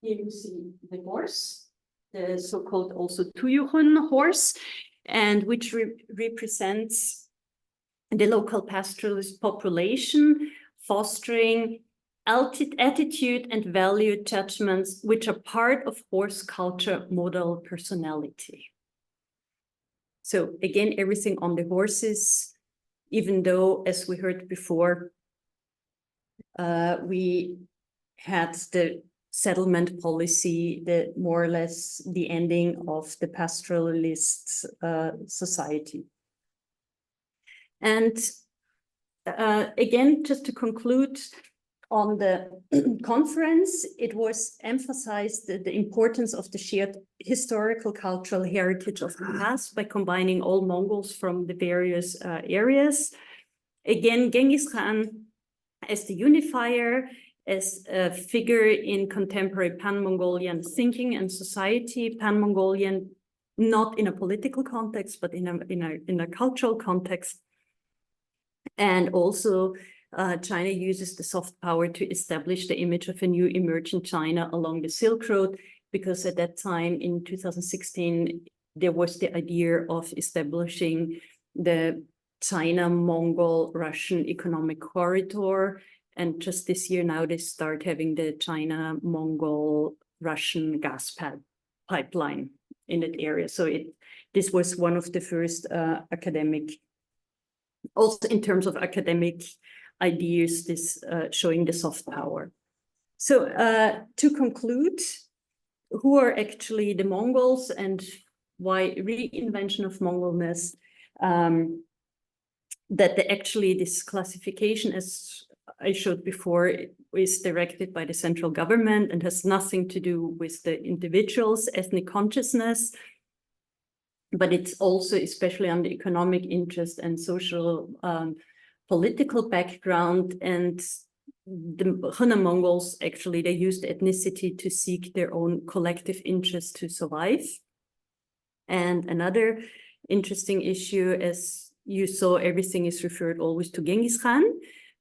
Here you see the horse, the so-called also Tuyuhun horse, and which represents the local pastoralist population, fostering attitude and value judgments, which are part of horse culture model personality. So again, everything on the horses, even though, as we heard before, we had the settlement policy, more or less the ending of the pastoralist society. And again, just to conclude on the conference, it was emphasized the importance of the shared historical cultural heritage of the past by combining all Mongols from the various areas. Again, Genghis Khan as the unifier, as a figure in contemporary Pan-Mongolian thinking and society, Pan-Mongolian, not in a political context, but in a cultural context. And also, China uses the soft power to establish the image of a new emergent China along the Silk Road, because at that time in 2016, there was the idea of establishing the China-Mongol-Russian economic corridor. And just this year now, they start having the China-Mongol-Russian gas pipeline in that area. So this was one of the first academic, also in terms of academic ideas, this showing the soft power. So to conclude, who are actually the Mongols and why reinvention of Mongolness? that actually this classification, as I showed before, is directed by the central government and has nothing to do with the individual's ethnic consciousness, but it's also especially on the economic interest and social political background. And the Henan Mongols, actually, they used ethnicity to seek their own collective interest to survive. And another interesting issue, as you saw, everything is referred always to Genghis Khan,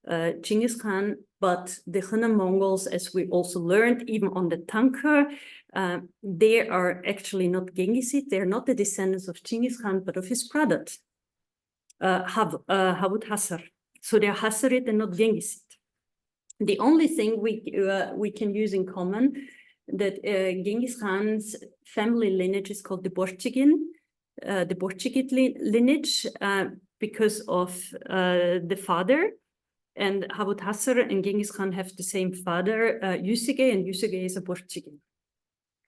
Qingis Khan, but the Henan Mongols, as we also learned, even on the Tanka, they are actually not Genghisid. They're not the descendants of Qingis Khan, but of his brother, Havut Hasar. So they're Hasarid and not Genghisid. The only thing we can use in common, that Genghis Khan's family lineage is called the Borchigin, the Borchigid lineage, because of the father. And Havut Hasar and Genghis Khan have the same father, Yusige, and Yusige is a Borchigin.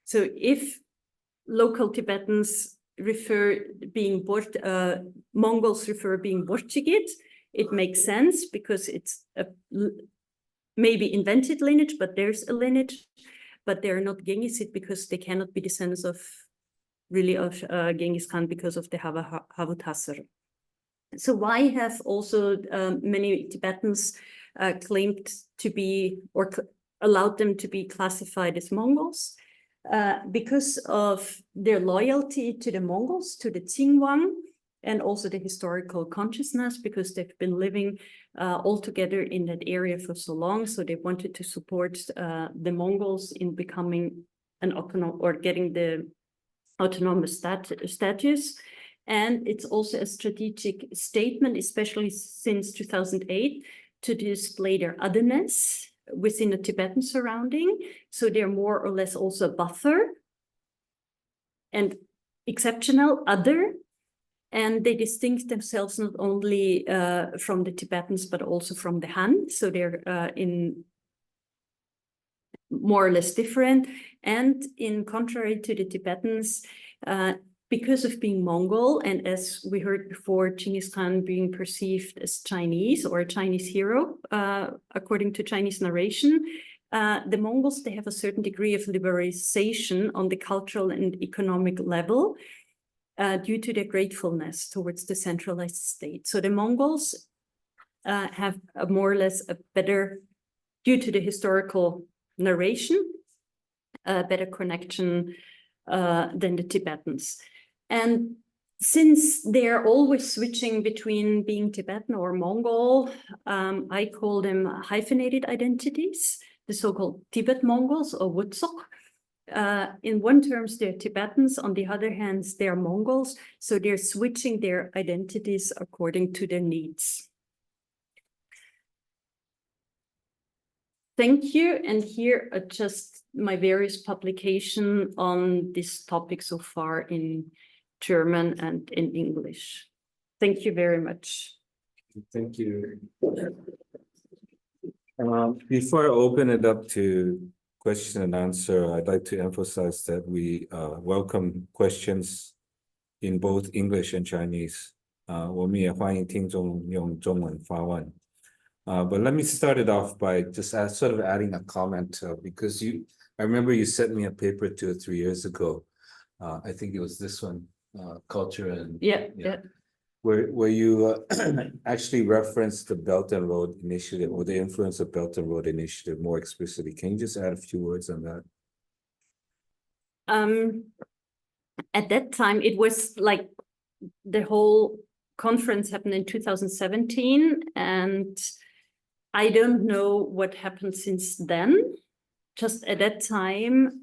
So if local Tibetans refer being Mongols refer being Borchigid, it makes sense because it's a maybe invented lineage, but there's a lineage, but they're not Genghisid because they cannot be descendants of Genghis Khan because of the Havut Hasar. So why have also many Tibetans claimed to be, or allowed them to be classified as Mongols? Because of their loyalty to the Mongols, to the Qing, and also the historical consciousness, because they've been living all together in that area for so long. So they wanted to support the Mongols in becoming an autonomous, or getting the autonomous status. And it's also a strategic statement, especially since 2008, to display their otherness within a Tibetan surrounding. So they're more or less also a buffer and exceptional other. And they distinct themselves not only from the Tibetans, but also from the Han. So they're in more or less different. And in contrary to the Tibetans, because of being Mongol, and as we heard before, Qingis Khan being perceived as Chinese or a Chinese hero, according to Chinese narration, the Mongols, they have a certain degree of liberalization on the cultural and economic level due to their gratefulness towards the centralized state. So the Mongols have a more or less a better, due to the historical narration, a better connection than the Tibetans. And since they're always switching between being Tibetan or Mongol, I call them hyphenated identities, the so-called Tibet Mongols or Wutsok. In one terms, they're Tibetans. On the other hand, they're Mongols. So they're switching their identities according to their needs. Thank you. And here are just my various publications on this topic so far in German and in English. Thank you very much. Thank you. Before I open it up to question and answer, I'd like to emphasize that we welcome questions in both English and Chinese. 我们也欢迎听众用中文发问。But let me start it off by just sort of adding a comment because I remember you sent me a paper 2 or 3 years ago. I think it was this one, Culture and Yeah. Where you actually referenced the Belt and Road Initiative or the influence of Belt and Road Initiative more explicitly. Can you just add a few words on that? At that time, it was like the whole conference happened in 2017, and I don't know what happened since then. Just at that time,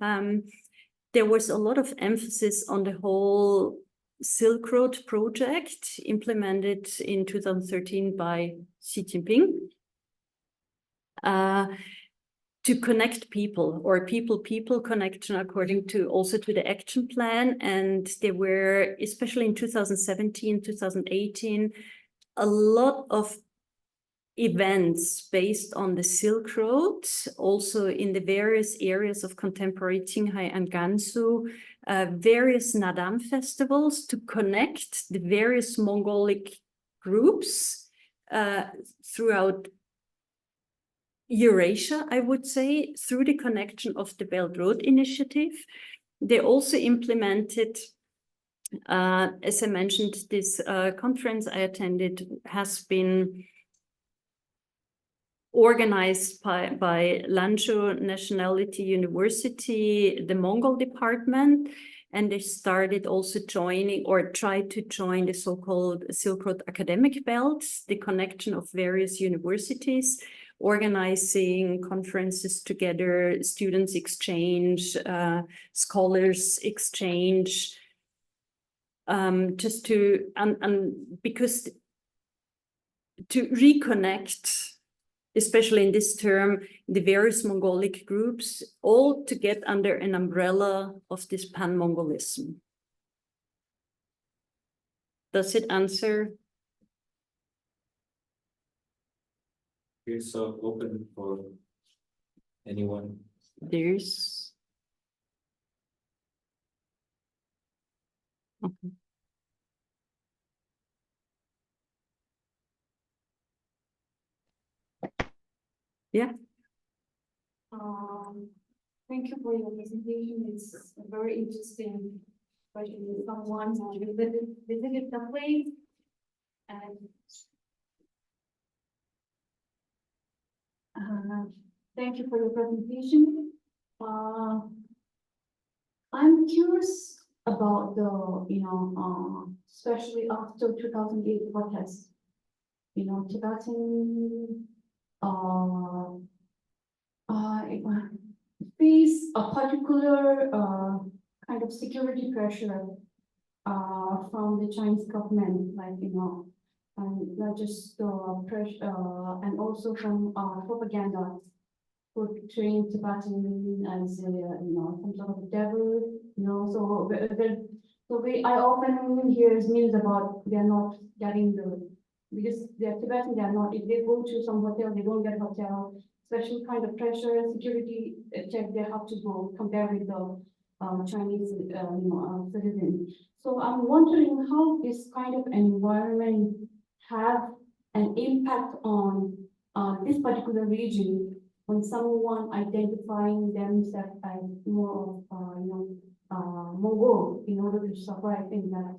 there was a lot of emphasis on the whole Silk Road project implemented in 2013 by Xi Jinping to connect people, or people connection according to also to the action plan. And there were, especially in 2017, 2018, a lot of events based on the Silk Road, also in the various areas of contemporary Qinghai and Gansu, various Nadam festivals to connect the various Mongolic groups throughout Eurasia, I would say, through the connection of the Belt Road Initiative. They also implemented, as I mentioned, this conference I attended has been organized by Lanzhou Nationality University, the Mongol department, and they started also joining or tried to join the so-called Silk Road academic belts, the connection of various universities, organizing conferences together, students exchange, scholars exchange, just to, because to reconnect, especially in this term, the various Mongolic groups, all to get under an umbrella of this pan-Mongolism. Does it answer? Okay, so open for anyone. There's. Okay. Yeah. Thank you for your presentation. It's a very interesting, especially someone who visited the place. And thank you for your presentation. I'm curious about the, especially after 2008 protest, Tibetan face a particular kind of security pressure from the Chinese government, and not just pressure, and also from propaganda portraying Tibetan as some sort of devil, So the way I often hear news about they're not getting because they're Tibetan, they're not. If they go to some hotel, they don't get hotel. Special kind of pressure, security check, they have to go compare with the Chinese, citizen. So I'm wondering how this kind of environment have an impact on this particular region when someone identifying themselves as more of Mongol in order to survive in that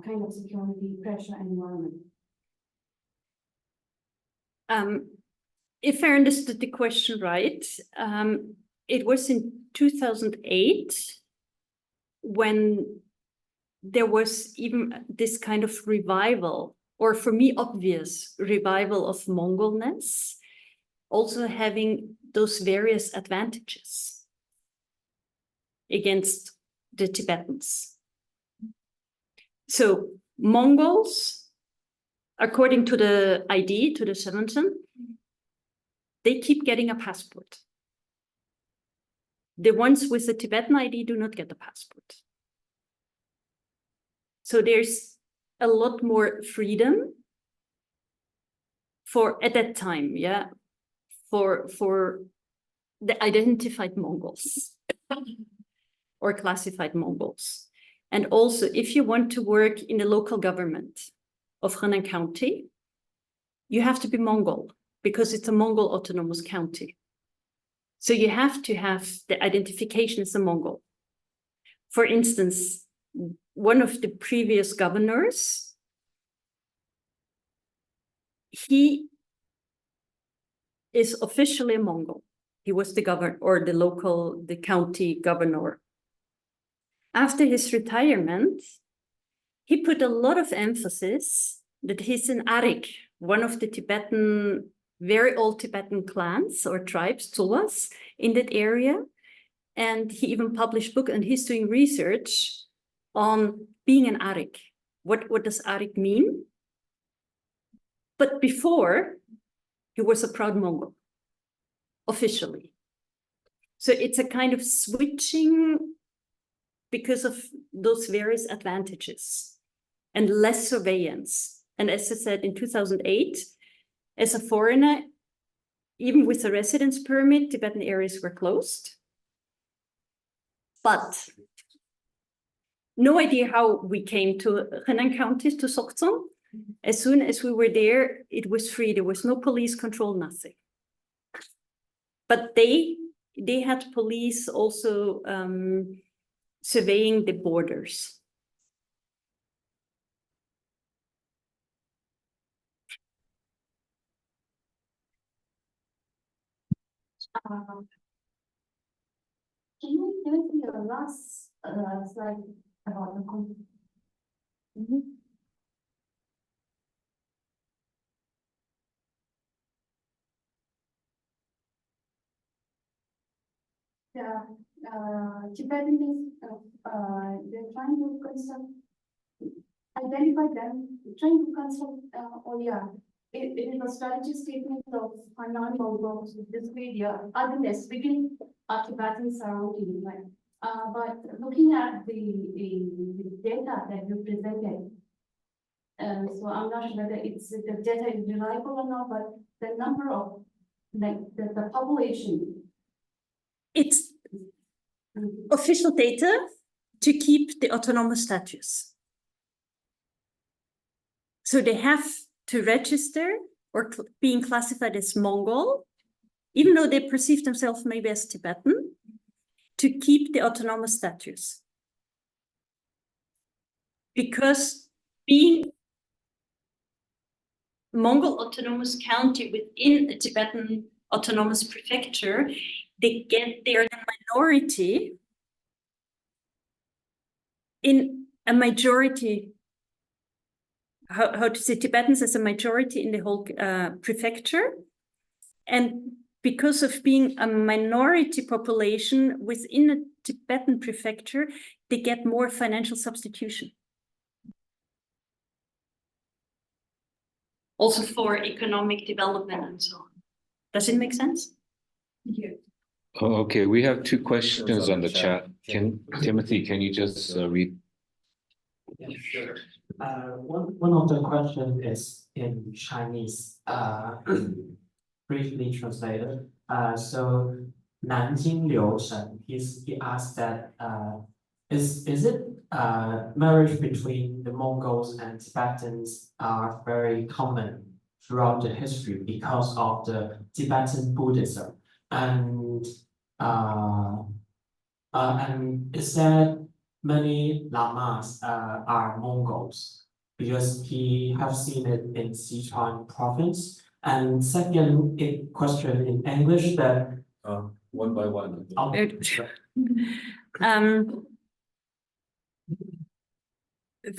kind of security pressure environment. If I understood the question right, it was in 2008 when there was even this kind of revival, or for me, obvious revival of Mongolness, also having those various advantages against the Tibetans. So Mongols, according to the ID, to the Shenzhen, they keep getting a passport. The ones with the Tibetan ID do not get a passport. So there's a lot more freedom for, at that time, for the identified Mongols or classified Mongols. And also, if you want to work in the local government of Henan County, you have to be Mongol, because it's a Mongol autonomous county. So you have to have the identification as a Mongol. For instance, one of the previous governors, he is officially a Mongol. He was the governor, or the county governor. After his retirement, he put a lot of emphasis that he's an Arik, one of the Tibetan, very old Tibetan clans or tribes, Tsulas, in that area. And he even published book, and he's doing research on being an Arik. What does Arik mean? But before, he was a proud Mongol, officially. So it's a kind of switching because of those various advantages and less surveillance. And as I said, in 2008, As a foreigner, even with a residence permit, Tibetan areas were closed. But no idea how we came to Henan County, to Sokchon. As soon as we were there, it was free. There was no police control, nothing. But they had police also surveying the borders. Can you give me your last slide about the conflict? Yeah, Tibetan they're trying to identify them, trying to consult, it is a strategy statement of Henan Mongols with this video, otherness within Tibetan surrounding, right? But looking at the data that you presented, so I'm not sure whether the data is reliable or not, but the number of, like, the population. It's official data to keep the autonomous status. So they have to register or being classified as Mongol, even though they perceive themselves maybe as Tibetan, to keep the autonomous status. Because being Mongol autonomous county within a Tibetan autonomous prefecture, they are the minority in a majority. How to say, Tibetans as a majority in the whole prefecture. And because of being a minority population within a Tibetan prefecture, they get more financial substitution. Also for economic development and so on. Does it make sense? Yeah. Oh, okay, we have two questions on the chat. Timothy, can you just read? Yeah, sure. One of the questions is in Chinese, briefly translated. So Nanjing Liu Shen, he asked that is it marriage between the Mongols and Tibetans are very common throughout the history because of the Tibetan Buddhism, and is that many lamas are Mongols, because he have seen it in Sichuan province. And second question in English that One by one.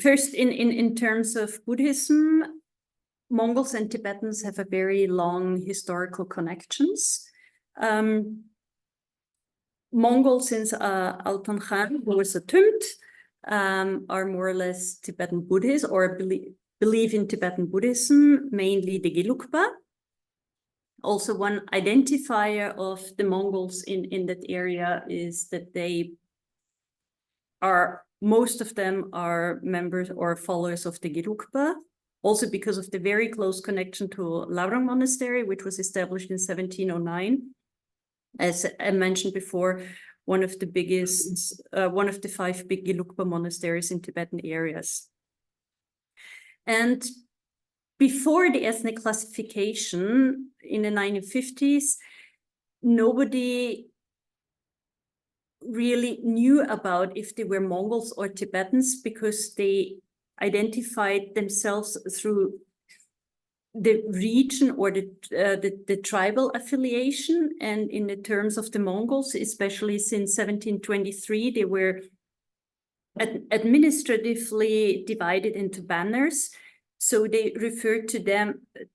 First, in terms of Buddhism, Mongols and Tibetans have a very long historical connections. Mongols since Altan Khan, who was a Tumt, are more or less Tibetan Buddhists or believe in Tibetan Buddhism, mainly the Gelugpa. Also, one identifier of the Mongols in that area is that most of them are members or followers of the Gelugpa, also because of the very close connection to Laurang Monastery, which was established in 1709. As I mentioned before, one of the 5 big Gelugpa monasteries in Tibetan areas. And before the ethnic classification in the 1950s, nobody really knew about if they were Mongols or Tibetans, because they identified themselves through the region or the tribal affiliation. And in the terms of the Mongols, especially since 1723, they were administratively divided into banners. So they referred to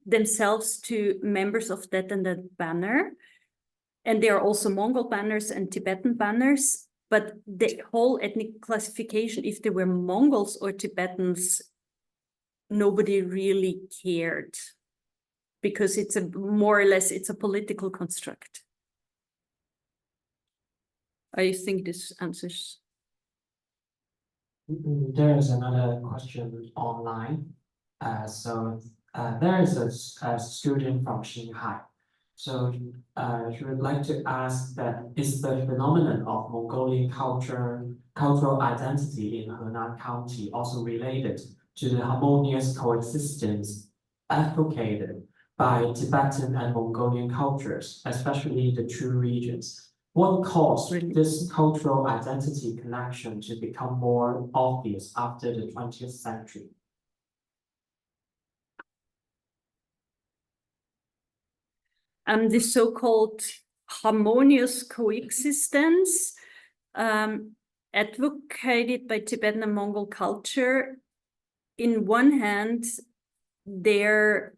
themselves to members of that and that banner. And there are also Mongol banners and Tibetan banners, but the whole ethnic classification, if they were Mongols or Tibetans, nobody really cared, because it's more or less a political construct. I think this answers. There is another question online. So there is a student from Qinghai. So she would like to ask that is the phenomenon of Mongolian cultural identity in Henan County also related to the harmonious coexistence advocated by Tibetan and Mongolian cultures, especially the two regions? What caused this cultural identity connection to become more obvious after the 20th century? The so-called harmonious coexistence advocated by Tibetan and Mongol culture, in one hand, they're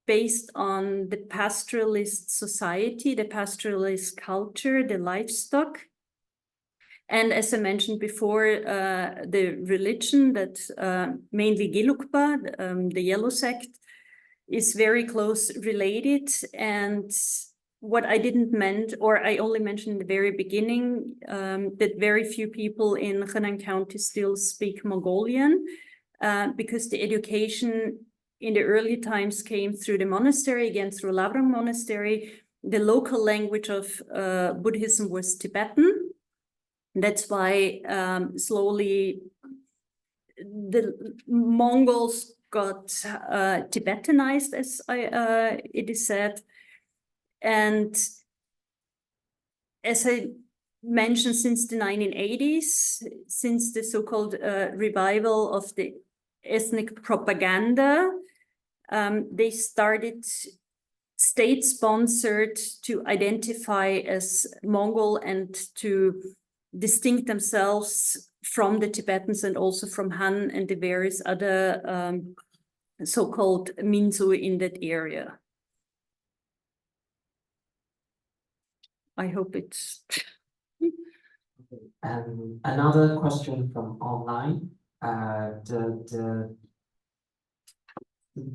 based on the pastoralist society, the pastoralist culture, the livestock. And as I mentioned before, the religion that mainly Gelugpa, the yellow sect, is very close related. And what I didn't mention, or I only mentioned in the very beginning, that very few people in Henan County still speak Mongolian, because the education in the early times came through the monastery, again through Lavrang Monastery. The local language of Buddhism was Tibetan. That's why slowly the Mongols got Tibetanized, as it is said. And as I mentioned, since the 1980s, since the so-called revival of the ethnic propaganda, they started state-sponsored to identify as Mongol and to distinct themselves from the Tibetans and also from Han and the various other so-called Minzu in that area. I hope it's... And another question from online. The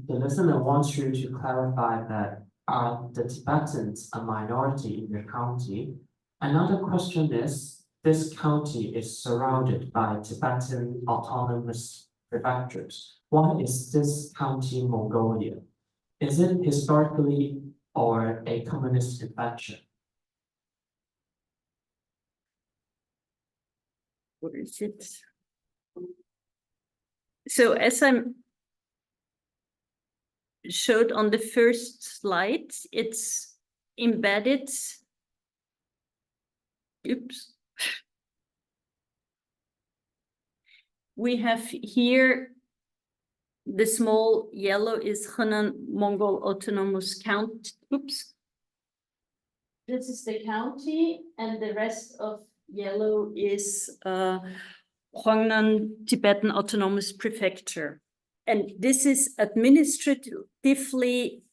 listener wants you to clarify that are the Tibetans a minority in your county? Another question is, this county is surrounded by Tibetan autonomous prefectures. Why is this county Mongolia? Is it historically or a communist invention? Where is it? So as I showed on the first slide, it's embedded. Oops. We have here the small yellow is Henan Mongol Autonomous County. Oops. This is the county, and the rest of yellow is Henan Tibetan Autonomous Prefecture. And this is administratively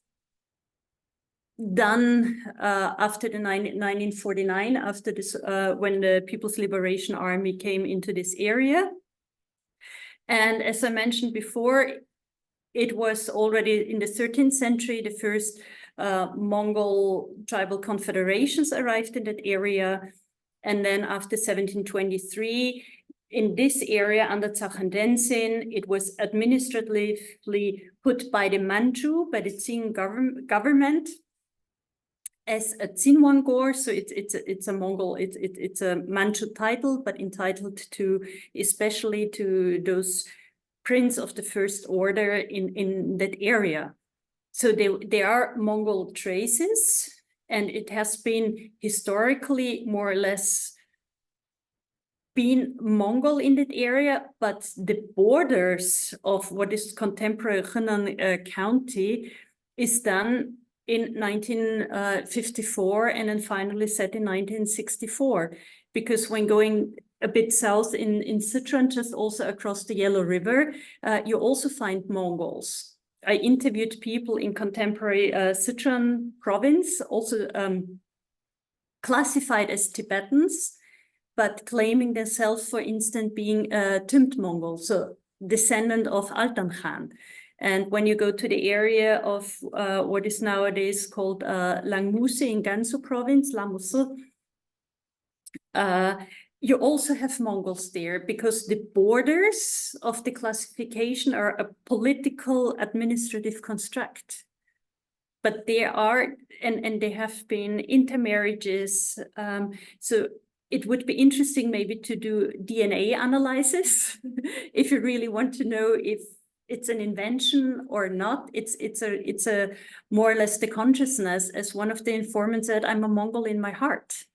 done after the 1949, after this, when the People's Liberation Army came into this area. And as I mentioned before, it was already in the 13th century, the first Mongol tribal confederations arrived in that area. And then after 1723, in this area under Zakhan-Denzin, it was administratively put by the Manchu, by the Qing government, as a Tsinwangor. So it's a Mongol, it's a Manchu title, but entitled to especially to those prince of the first order in that area. So there are Mongol traces, and it has been historically more or less been Mongol in that area, but the borders of what is contemporary Henan County is done in 1954 and then finally set in 1964. Because when going a bit south in Sichuan, just also across the Yellow River, you also find Mongols. I interviewed people in contemporary Sichuan province, also classified as Tibetans, but claiming themselves, for instance, being Timt Mongol, so descendant of Altan Khan. And when you go to the area of what is nowadays called Langmusi in Gansu province, Lamusu, You also have Mongols there because the borders of the classification are a political administrative construct. But there are, and there have been intermarriages. So it would be interesting maybe to do DNA analysis if you really want to know if it's an invention or not. It's a more or less the consciousness, as one of the informants said, I'm a Mongol in my heart.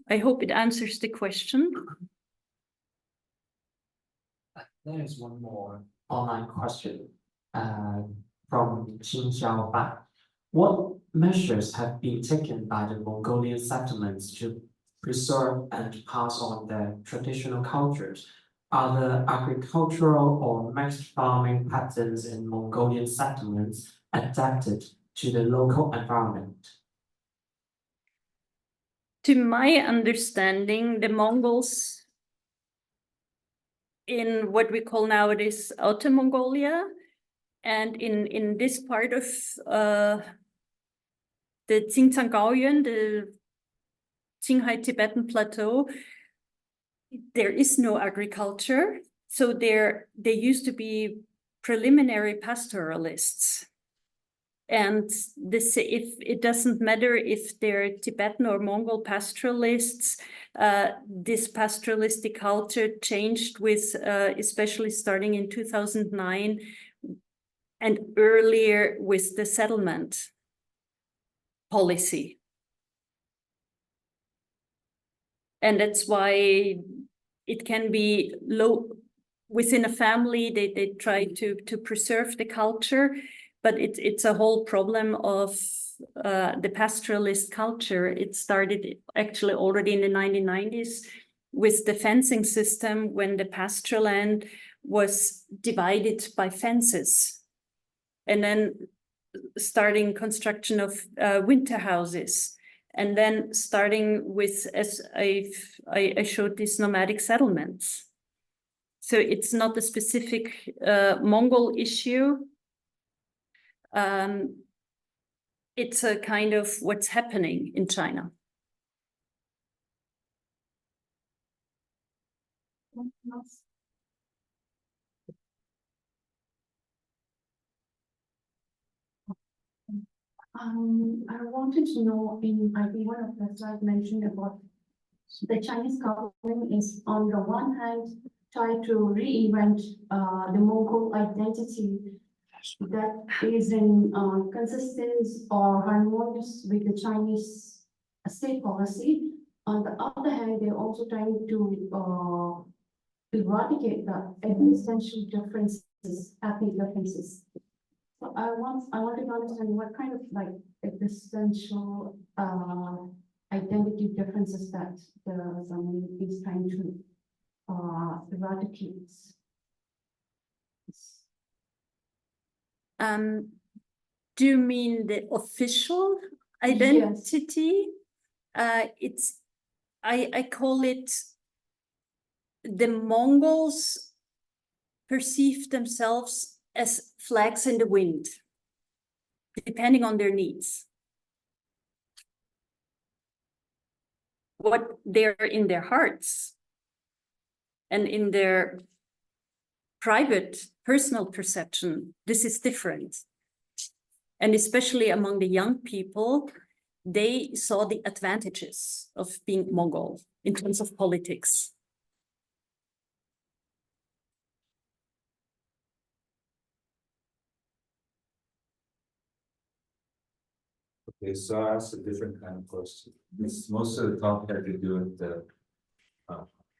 I hope it answers the question. There is one more online question from Qinghai. What measures have been taken by the Mongolian settlements to preserve and pass on their traditional cultures? Are the agricultural or mixed farming patterns in Mongolian settlements adapted to the local environment? To my understanding, the Mongols in what we call nowadays Outer Mongolia and in this part of the Xinjiang, the Qinghai Tibetan Plateau, there is no agriculture. So they used to be preliminary pastoralists. And this, if it doesn't matter if they're Tibetan or Mongol pastoralists, this pastoralistic culture changed with, especially starting in 2009 and earlier with the settlement policy. And that's why it can be low within a family, they try to preserve the culture. But it's a whole problem of the pastoralist culture. It started actually already in the 1990s with the fencing system, when the pasture land was divided by fences. And then starting construction of winter houses. And then starting with, as I showed, these nomadic settlements. So it's not a specific Mongol issue. It's a kind of what's happening in China. I wanted to know, I think one of the slides mentioned about the Chinese government is on the one hand trying to reinvent the Mongol identity that is in consistence or harmonious with the Chinese state policy. On the other hand, they're also trying to eradicate the existential differences, ethnic differences. So I want to understand what kind of like existential identity differences that the Zamani is trying to eradicate. Do you mean the official identity? Yes. I call it the Mongols perceive themselves as flags in the wind, depending on their needs. What they're in their hearts and in their private, personal perception, this is different. And especially among the young people, they saw the advantages of being Mongol in terms of politics. Okay, so I asked a different kind of question. Most of the talk had to do with the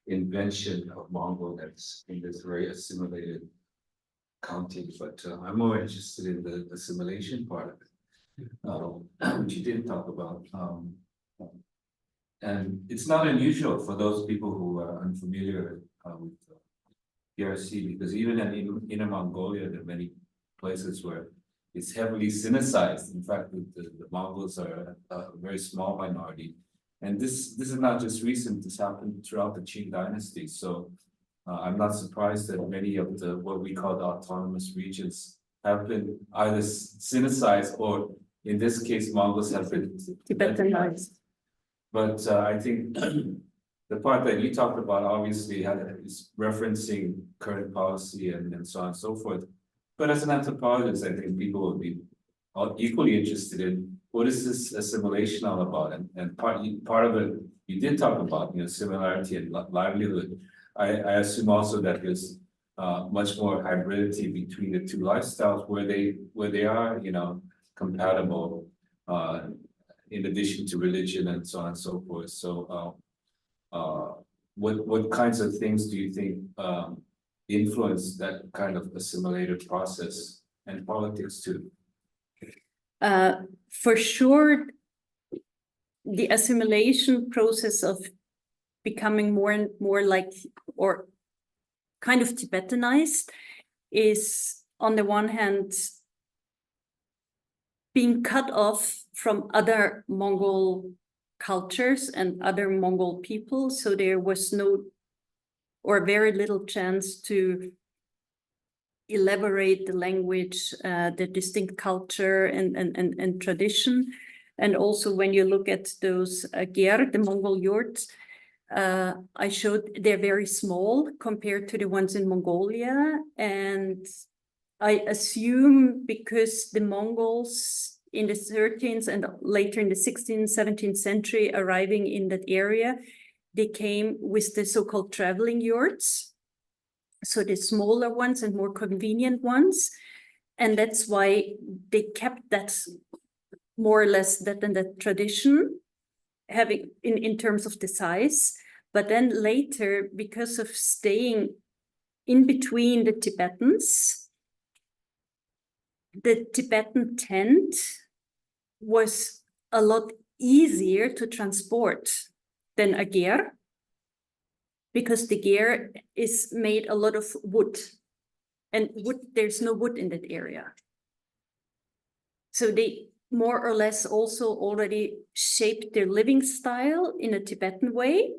invention of Mongolness in this very assimilated county, but I'm more interested in the assimilation part of it, which you didn't talk about. And it's not unusual for those people who are unfamiliar with PRC, because even in Inner Mongolia, there are many places where it's heavily Sinicized. In fact, the Mongols are a very small minority. And this is not just recent, this happened throughout the Qing dynasty. So I'm not surprised that many of the what we call the autonomous regions have been either Sinicized or in this case, Mongols have been Tibetanized. But I think the part that you talked about obviously is referencing current policy and so on and so forth. But as an anthropologist, I think people would be equally interested in what is this assimilation all about? And part of it you did talk about, similarity and livelihood. I assume also that there's much more hybridity between the two lifestyles where they are, compatible, in addition to religion and so on and so forth. So, what kinds of things do you think influence that kind of assimilative process and politics too? For sure, the assimilation process of becoming more and more like, or kind of Tibetanized, is on the one hand being cut off from other Mongol cultures and other Mongol people. So there was no or very little chance to elaborate the language, the distinct culture and tradition. And also when you look at those ger, the Mongol yurts, I showed they're very small compared to the ones in Mongolia. And I assume because the Mongols in the 13th and later in the 16th, 17th century arriving in that area, they came with the so-called traveling yurts. So the smaller ones and more convenient ones. And that's why they kept that more or less that tradition, having in terms of the size. But then later, because of staying in between the Tibetans, the Tibetan tent was a lot easier to transport than a ger, because the ger is made a lot of wood, and there's no wood in that area. So they more or less also already shaped their living style in a Tibetan way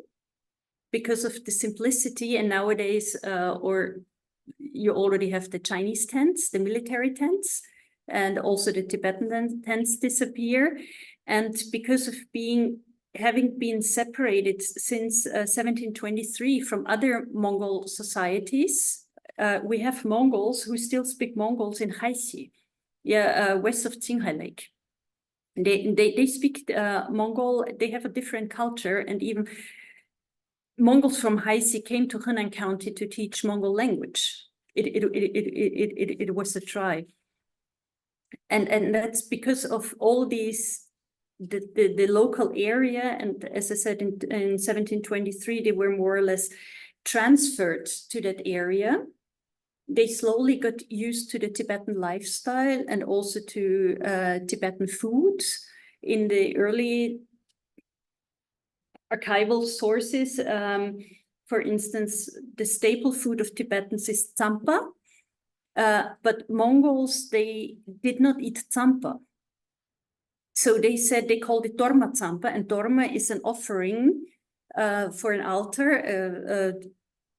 because of the simplicity. And nowadays, or you already have the Chinese tents, the military tents, and also the Tibetan tents disappear. And because of having been separated since 1723 from other Mongol societies, we have Mongols who still speak Mongols in Hequ, west of Qinghai Lake. They speak Mongol. They have a different culture, and even Mongols from Hequ came to Henan County to teach Mongol language. It was a tribe, and that's because of all these. The local area, and as I said, in 1723, they were more or less transferred to that area. They slowly got used to the Tibetan lifestyle and also to Tibetan food. In the early archival sources, for instance, the staple food of Tibetans is tsampa, but Mongols, they did not eat tsampa. So they said they called it dorma tsampa, and dorma is an offering for an altar,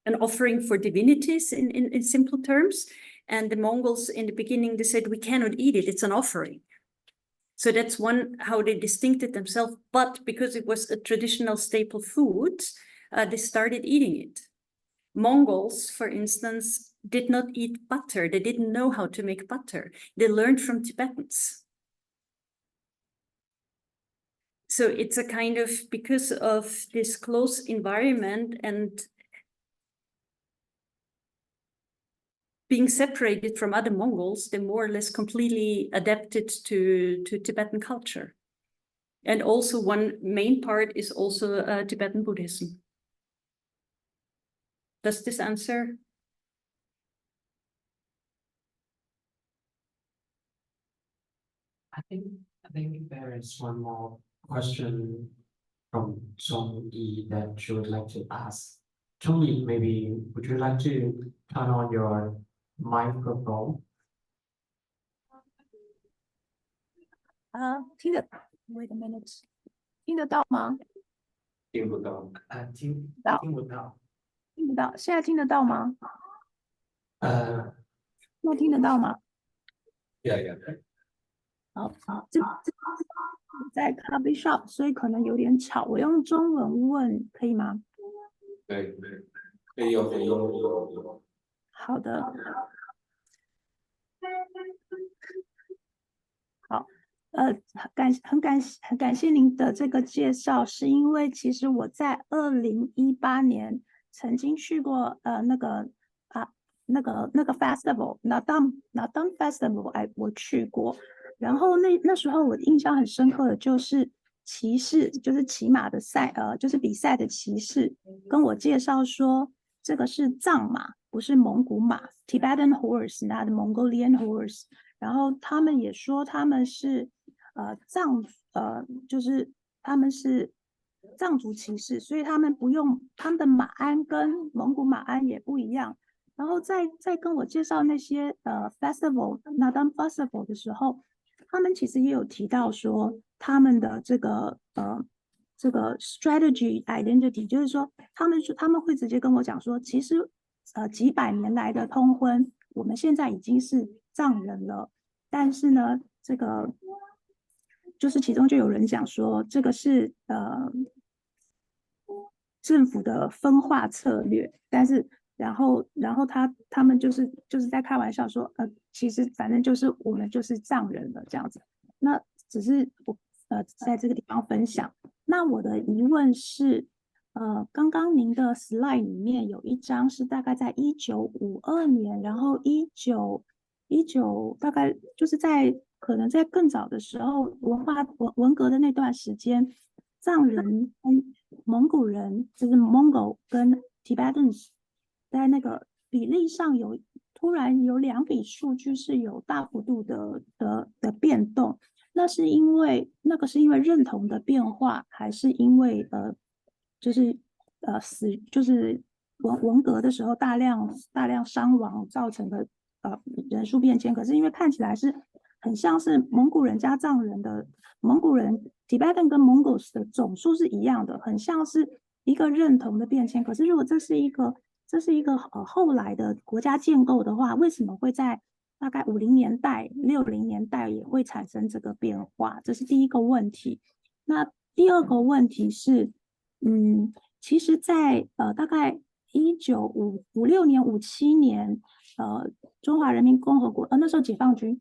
an offering for divinities in simple terms. And the Mongols in the beginning, they said, we cannot eat it, it's an offering. So that's one, how they distincted themselves. But because it was a traditional staple food, they started eating it. Mongols, for instance, did not eat butter. They didn't know how to make butter. They learned from Tibetans. So it's a kind of, because of this close environment and being separated from other Mongols, they more or less completely adapted to Tibetan culture. And also one main part is also Tibetan Buddhism. Does this answer? I think there is one more question from Song Yi that she would like to ask. Chong-Yi, maybe would you like to turn on your microphone? Wait a minute. 听得到吗？听不到。听不到。听得到，现在听得到吗？现在听得到吗？ Yeah. 好，这在在 coffee shop， 所以可能有点吵。我用中文问可以吗？可以用。好的。好，很感谢您的这个介绍，是因为其实我在2018年曾经去过那个 festival， Nadam Festival， 我去过，然后那时候我印象很深刻的就是骑士，就是骑马的就是比赛的骑士跟我介绍说这个是藏马，不是蒙古马 ，Tibetan horse， not Mongolian horse。然后他们也说他们是就是他们是藏族骑士，所以他们不用他们的马鞍跟蒙古马鞍也不一样。然后在跟我介绍那些festival Nadam Festival 的时候，他们其实也有提到说他们的这个 strategy identity， 就是说他们会直接跟我讲说，其实几百年来的通婚，我们现在已经是藏人了，但是呢，这个就是其中就有人讲说，这个是政府的分化策略，但是然后他们就是在开玩笑说，其实反正就是我们就是藏人了这样子。那只是我在这个地方分享。那我的疑问是，刚刚您的 slide 里面有一张是大概在1952年，然后19大概就是可能在更早的时候，文革的那段时间，藏人跟蒙古人，就是 Mongol 跟 Tibetans， 在那个比例上突然有2笔数据是有大幅度的变动。那是因为认同的变化，还是因为就是文革的时候大量伤亡造成的人数变迁？可是因为看起来是很像是蒙古人加藏人的蒙古人 Tibetan 跟 Mongols 的总数是一样的，很像是一个认同的变迁。可是如果这是一个后来的国家建构的话，为什么会在大概50年代、60年代也会产生这个变化？这是第一个问题。那第二个问题是，其实在大概1956年、57年，中华人民共和国那时候解放军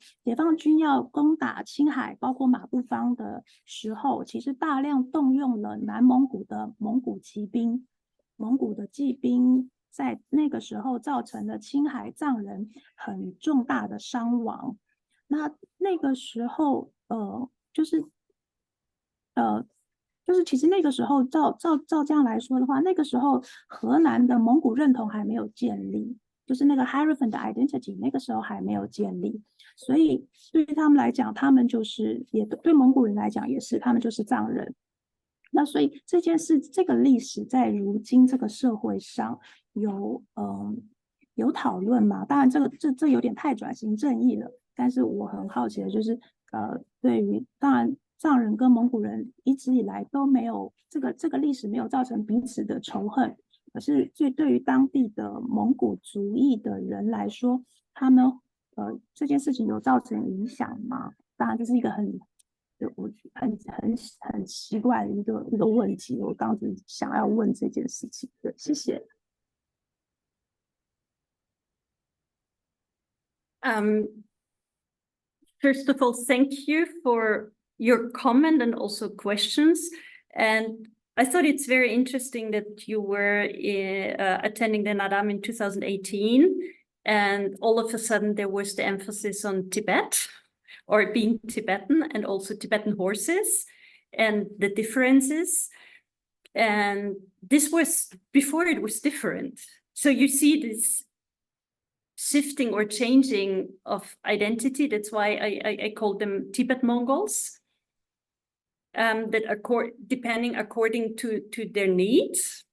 要攻打青海，包括马步芳的时候，其实大量动用了南蒙古的蒙古骑兵、蒙古的骑兵。在那个时候造成了青海藏人很重大的伤亡。那个时候，就是其实那个时候照这样来说的话，那个时候河南的蒙古认同还没有建立，就是那个 hyphenation 的 identity 那个时候还没有建立，所以对于他们来讲，他们就是也对蒙古人来讲也是，他们就是藏人。那所以这个历史在如今这个社会上有讨论吗？当然这有点太转型正义了，但是我很好奇的就是对于当然藏人跟蒙古人一直以来都没有这个历史没有造成彼此的仇恨，可是对于当地的蒙古族裔的人来说，他们这件事情有造成影响吗？当然这是一个很奇怪的一个问题，我刚才想要问这件事情。对，谢谢。First of all, thank you for your comment and also questions. And I thought it's very interesting that you were attending the Nadam in 2018, and all of a sudden there was the emphasis on Tibet, or being Tibetan, and also Tibetan horses and the differences. And this was before it was different. So you see this shifting or changing of identity. That's why I call them Tibetan Mongols. That depending according to their needs.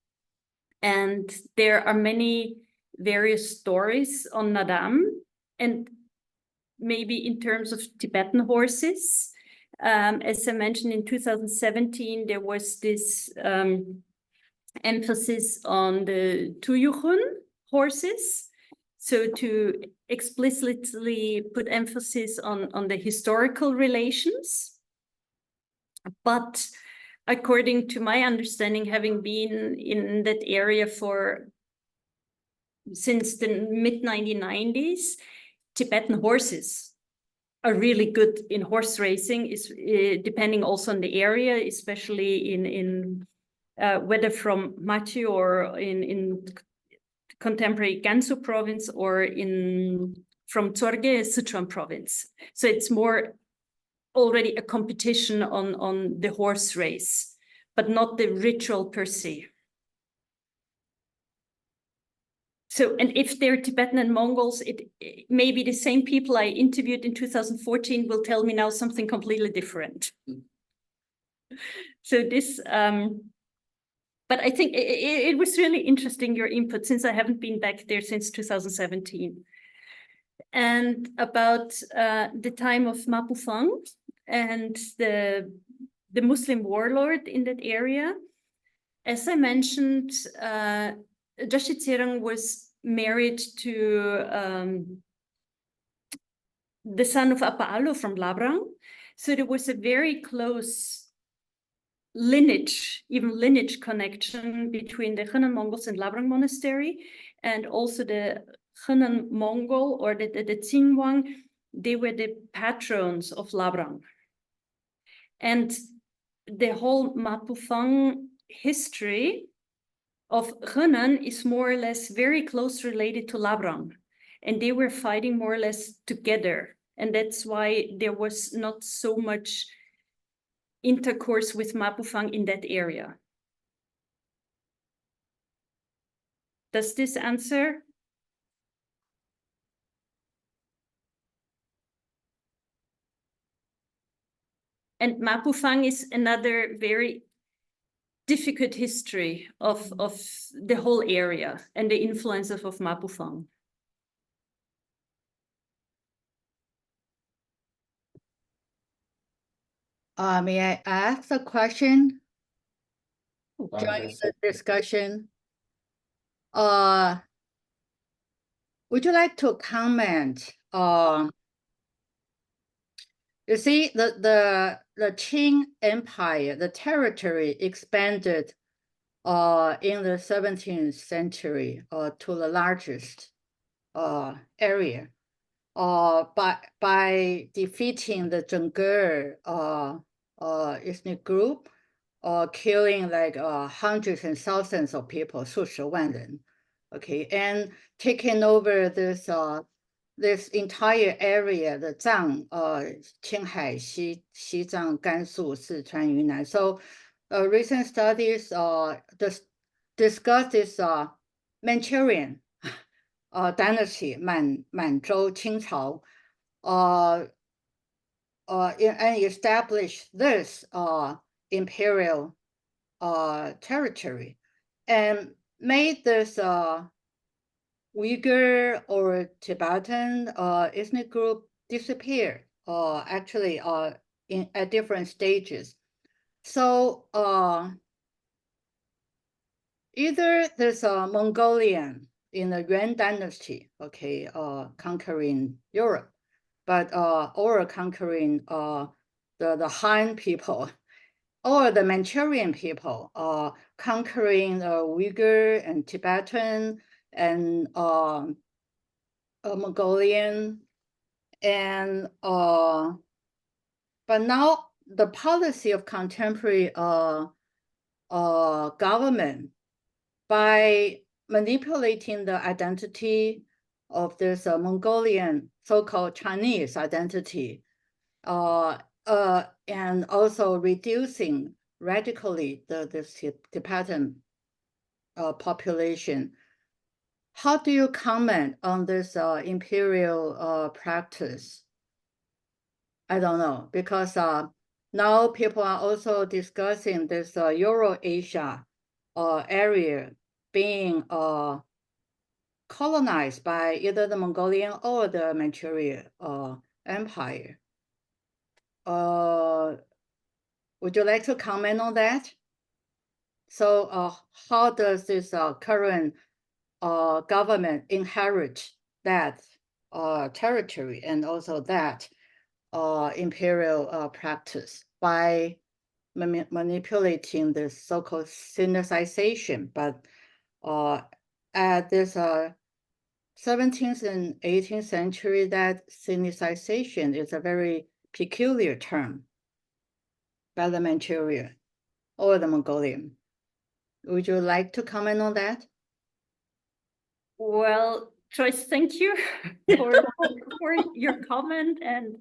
And there are many various stories on Nadam, and maybe in terms of Tibetan horses. As I mentioned, in 2017, there was this emphasis on the Tuyukhun horses. So to explicitly put emphasis on the historical relations. But according to my understanding, having been in that area since the mid-1990s, Tibetan horses are really good in horse racing, depending also on the area, especially in whether from Machu or in contemporary Gansu province or from Tsorge, Sichuan province. So it's more already a competition on the horse race, but not the ritual per se. So, and if they're Tibetan and Mongols, it maybe the same people I interviewed in 2014 will tell me now something completely different. So this, but I think it was really interesting, your input, since I haven't been back there since 2017. And about the time of Mapufang and the Muslim warlord in that area. As I mentioned, Jashitsirang was married to the son of Apa'alo from Labrang. So there was a very close lineage, even lineage connection between the Henan Mongols and Labrang Monastery, and also the Henan Mongol or the Qing. They were the patrons of Labrang. And the whole Mapufang history of Henan is more or less very close related to Labrang. And they were fighting more or less together. And that's why there was not so much intercourse with Mapufang in that area. Does this answer? And Mapufang is another very difficult history of the whole area and the influences of Mapufang. May I ask a question? During Yes. the discussion, would you like to comment? You see, the Qing Empire, the territory expanded in the 17th century to the largest area by defeating the Zhengge ethnic group, killing like hundreds and thousands of people, 数十万人, okay, and taking over this entire area, the Zhang, Qinghai, Xizang, Gansu, Sichuan, Yunnan. So recent studies discuss this Manchurian dynasty, Manzhou, Qingchao, and establish this imperial territory and made this Uyghur or Tibetan ethnic group disappear, actually at different stages. So either this Mongolian in the Yuan dynasty, okay, conquering Europe, but or conquering the Han people, or the Manchurian people, conquering Uyghur and Tibetan and Mongolian, and but now the policy of contemporary government, by manipulating the identity of this Mongolian so-called Chinese identity, and also reducing radically this Tibetan population. How do you comment on this imperial practice? I don't know, because now people are also discussing this Euro-Asia area being colonized by either the Mongolian or the Manchurian Empire. Would you like to comment on that? So how does this current government inherit that territory and also that imperial practice by manipulating the so-called Sinicization, but at this 17th and 18th century, that Sinicization is a very peculiar term by the Manchuria or the Mongolian. Would you like to comment on that? Well, Joyce, thank you for your comment and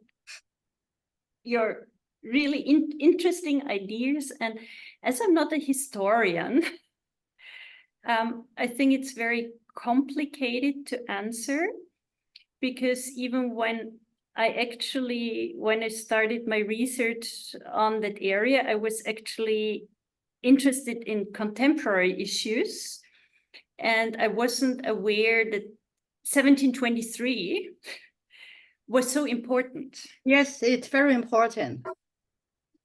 your really interesting ideas. And as I'm not a historian, I think it's very complicated to answer, because even when I started my research on that area, I was actually interested in contemporary issues, and I wasn't aware that 1723 was so important. Yes, it's very important.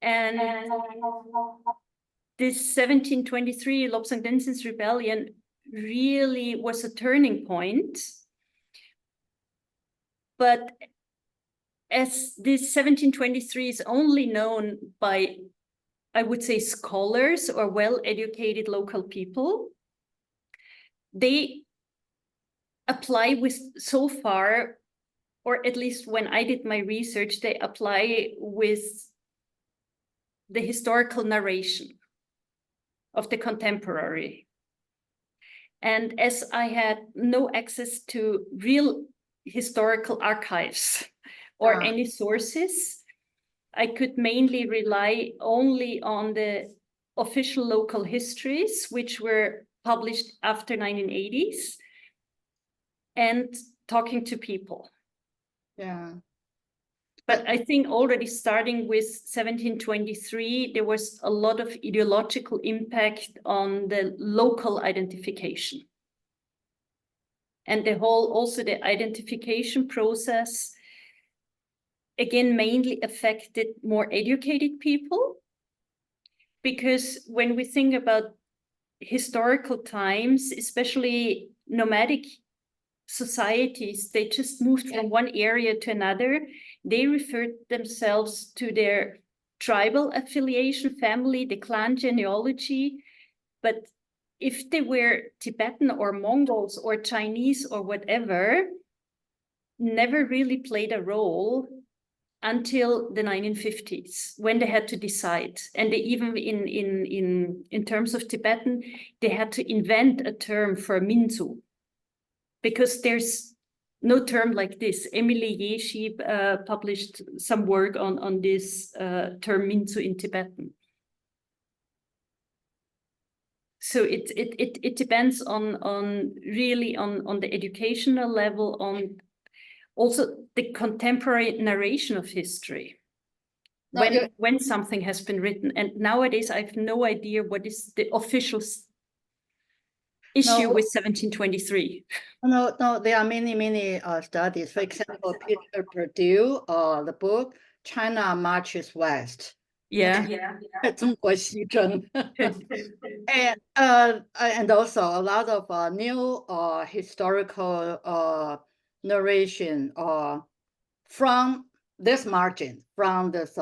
And this 1723 Lobsang Denzin's rebellion really was a turning point. But as this 1723 is only known by, I would say, scholars or well-educated local people, they apply with so far, or at least when I did my research, they apply with the historical narration of the contemporary. And as I had no access to real historical archives or any sources, I could mainly rely only on the official local histories, which were published after 1980s, and talking to people. Yeah. But I think already starting with 1723, there was a lot of ideological impact on the local identification. And also the identification process, again, mainly affected more educated people. Because when we think about historical times, especially nomadic societies, they just moved from one area to another. They referred themselves to their tribal affiliation, family, the clan genealogy. But if they were Tibetan or Mongols or Chinese or whatever, never really played a role until the 1950s, when they had to decide. And they even in terms of Tibetan, they had to invent a term for Minzu, because there's no term like this. Emily Yeshi published some work on this term Minzu in Tibetan. So it depends on really on the educational level, on also the contemporary narration of history. When something has been written. And nowadays I have no idea what is the official issue with 1723. No, there are many studies. For example, Peter Perdue, the book China Marches West. Yeah. 中国西征. And also a lot of new historical narration from this margin, from this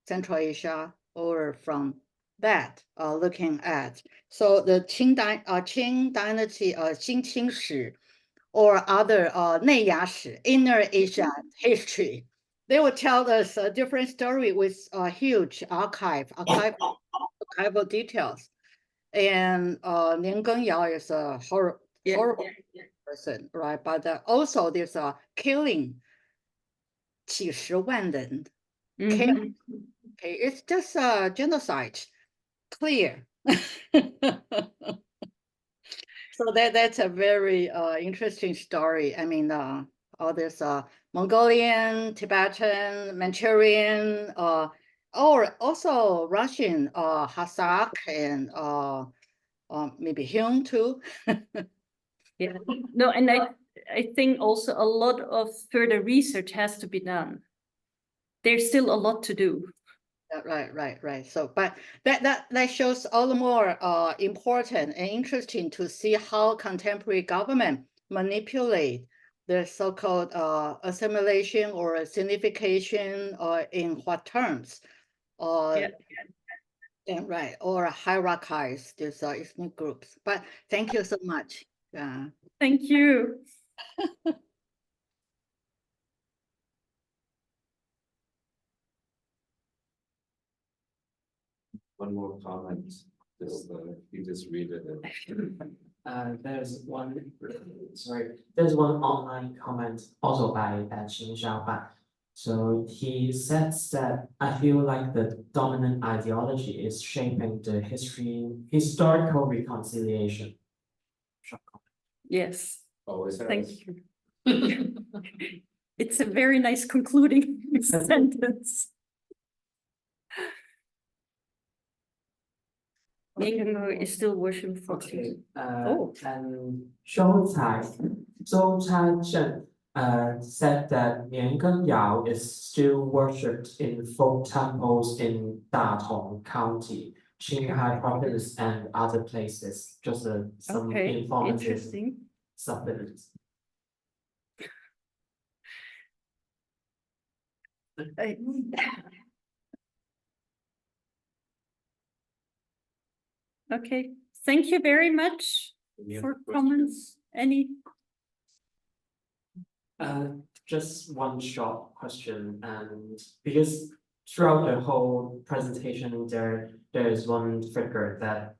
Central Asia, or from that looking at. So the Qing dynasty, 新清史, or other 内亚史, inner Asia history, they will tell us a different story with a huge archival details. And Lian Gengyao is a horrible person, right? But also there's a killing 几十万人. Okay, it's just a genocide, clear. So that's a very interesting story. I mean, all this Mongolian, Tibetan, Manchurian, or also Russian, Hazak, and maybe Hun too. Yeah. No, and I think also a lot of further research has to be done. There's still a lot to do. Right. So, but that shows all the more important and interesting to see how contemporary government manipulate the so-called assimilation or signification, or in what terms. Yeah, right, or hierarchize these ethnic groups. But thank you so much. Thank you. One more comment, you just read it. There's one online comment also by Qing Xiaoban. So he says that I feel like the dominant ideology is shaping the historical reconciliation. Yes, Always has. thank you. It's a very nice concluding sentence. Ningbo is still worshiping for Okay, Oh. and Zhou Caizhen said that Niangen Yao is still worshipped in folk temples in Datong County, Qinghai province, and other places. Just some Okay, informative interesting. supplements. Okay, thank you very much Any for other questions? comments. Any? Just one short question, and because throughout the whole presentation, there is one figure that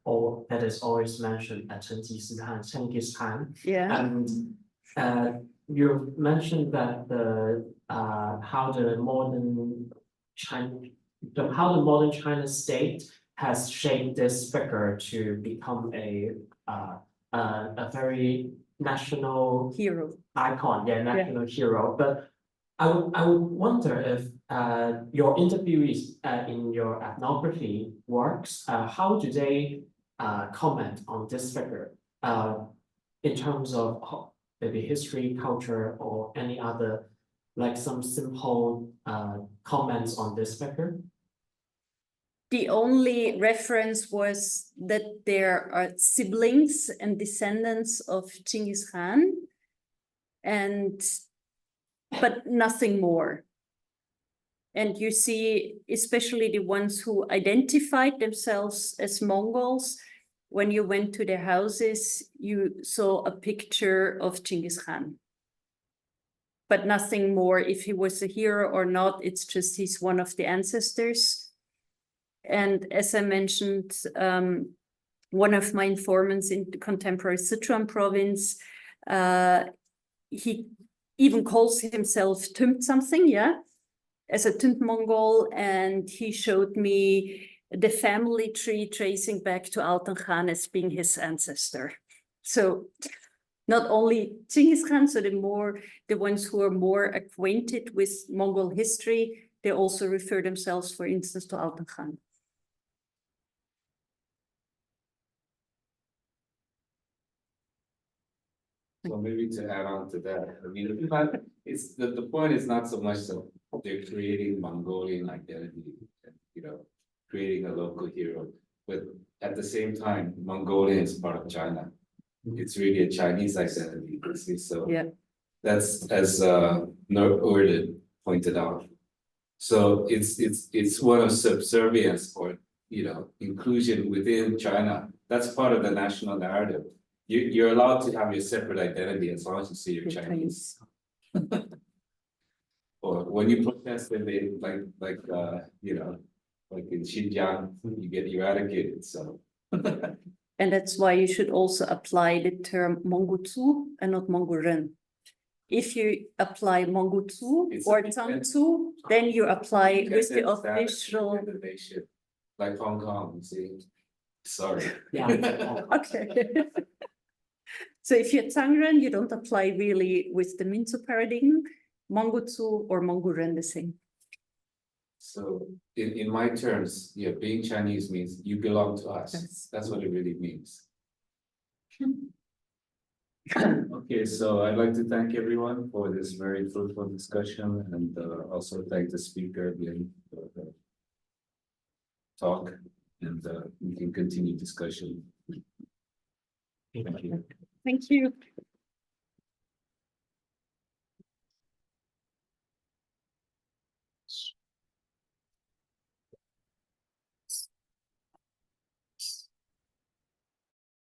is always mentioned at Genghis Khan. Yeah, And you mentioned that how the modern China state has shaped this figure to become a very national hero. icon, national hero. But I would wonder if your interviewees in your ethnography works, how do they comment on this figure in terms of maybe history, culture, or any other, like some simple comments on this figure? The only reference was that there are siblings and descendants of Genghis Khan, but nothing more. And you see, especially the ones who identified themselves as Mongols, when you went to their houses, you saw a picture of Genghis Khan. But nothing more. If he was a hero or not, it's just he's one of the ancestors. And as I mentioned, one of my informants in the contemporary Sichuan province, he even calls himself Tümpt something, as a Tümpt Mongol, and he showed me the family tree tracing back to Altan Khan as being his ancestor. So not only Genghis Khan, so the ones who are more acquainted with Mongol history, they also refer themselves, for instance, to Altan Khan. So maybe to add on to that, I mean, the point is not so much that they're creating Mongolian identity, creating a local hero, but at the same time, Mongolia is part of China. It's really a Chinese identity, you see, so that's as Nord pointed out. So it's one of subservience or inclusion within China. That's part of the national narrative. You're allowed to have your separate identity as long as you say you're Chinese. Or when you protest, then they like in Xinjiang, you get eradicated. So. And that's why you should also apply the term Mongolzu and not Mongolren. If you apply Mongolzu or Tangzu, then you apply with the official. Like Hong Kong, you see. Sorry. Okay. So if you're Tangren, you don't apply really with the Minzu paradigm, Mongolzu or Mongolren the same. So in my terms, being Chinese means you belong to us. Yes. That's what it really means. Okay, so I'd like to thank everyone for this very fruitful discussion, and also thank the speaker again for the talk, and we can continue discussion. Thank you. Thank you.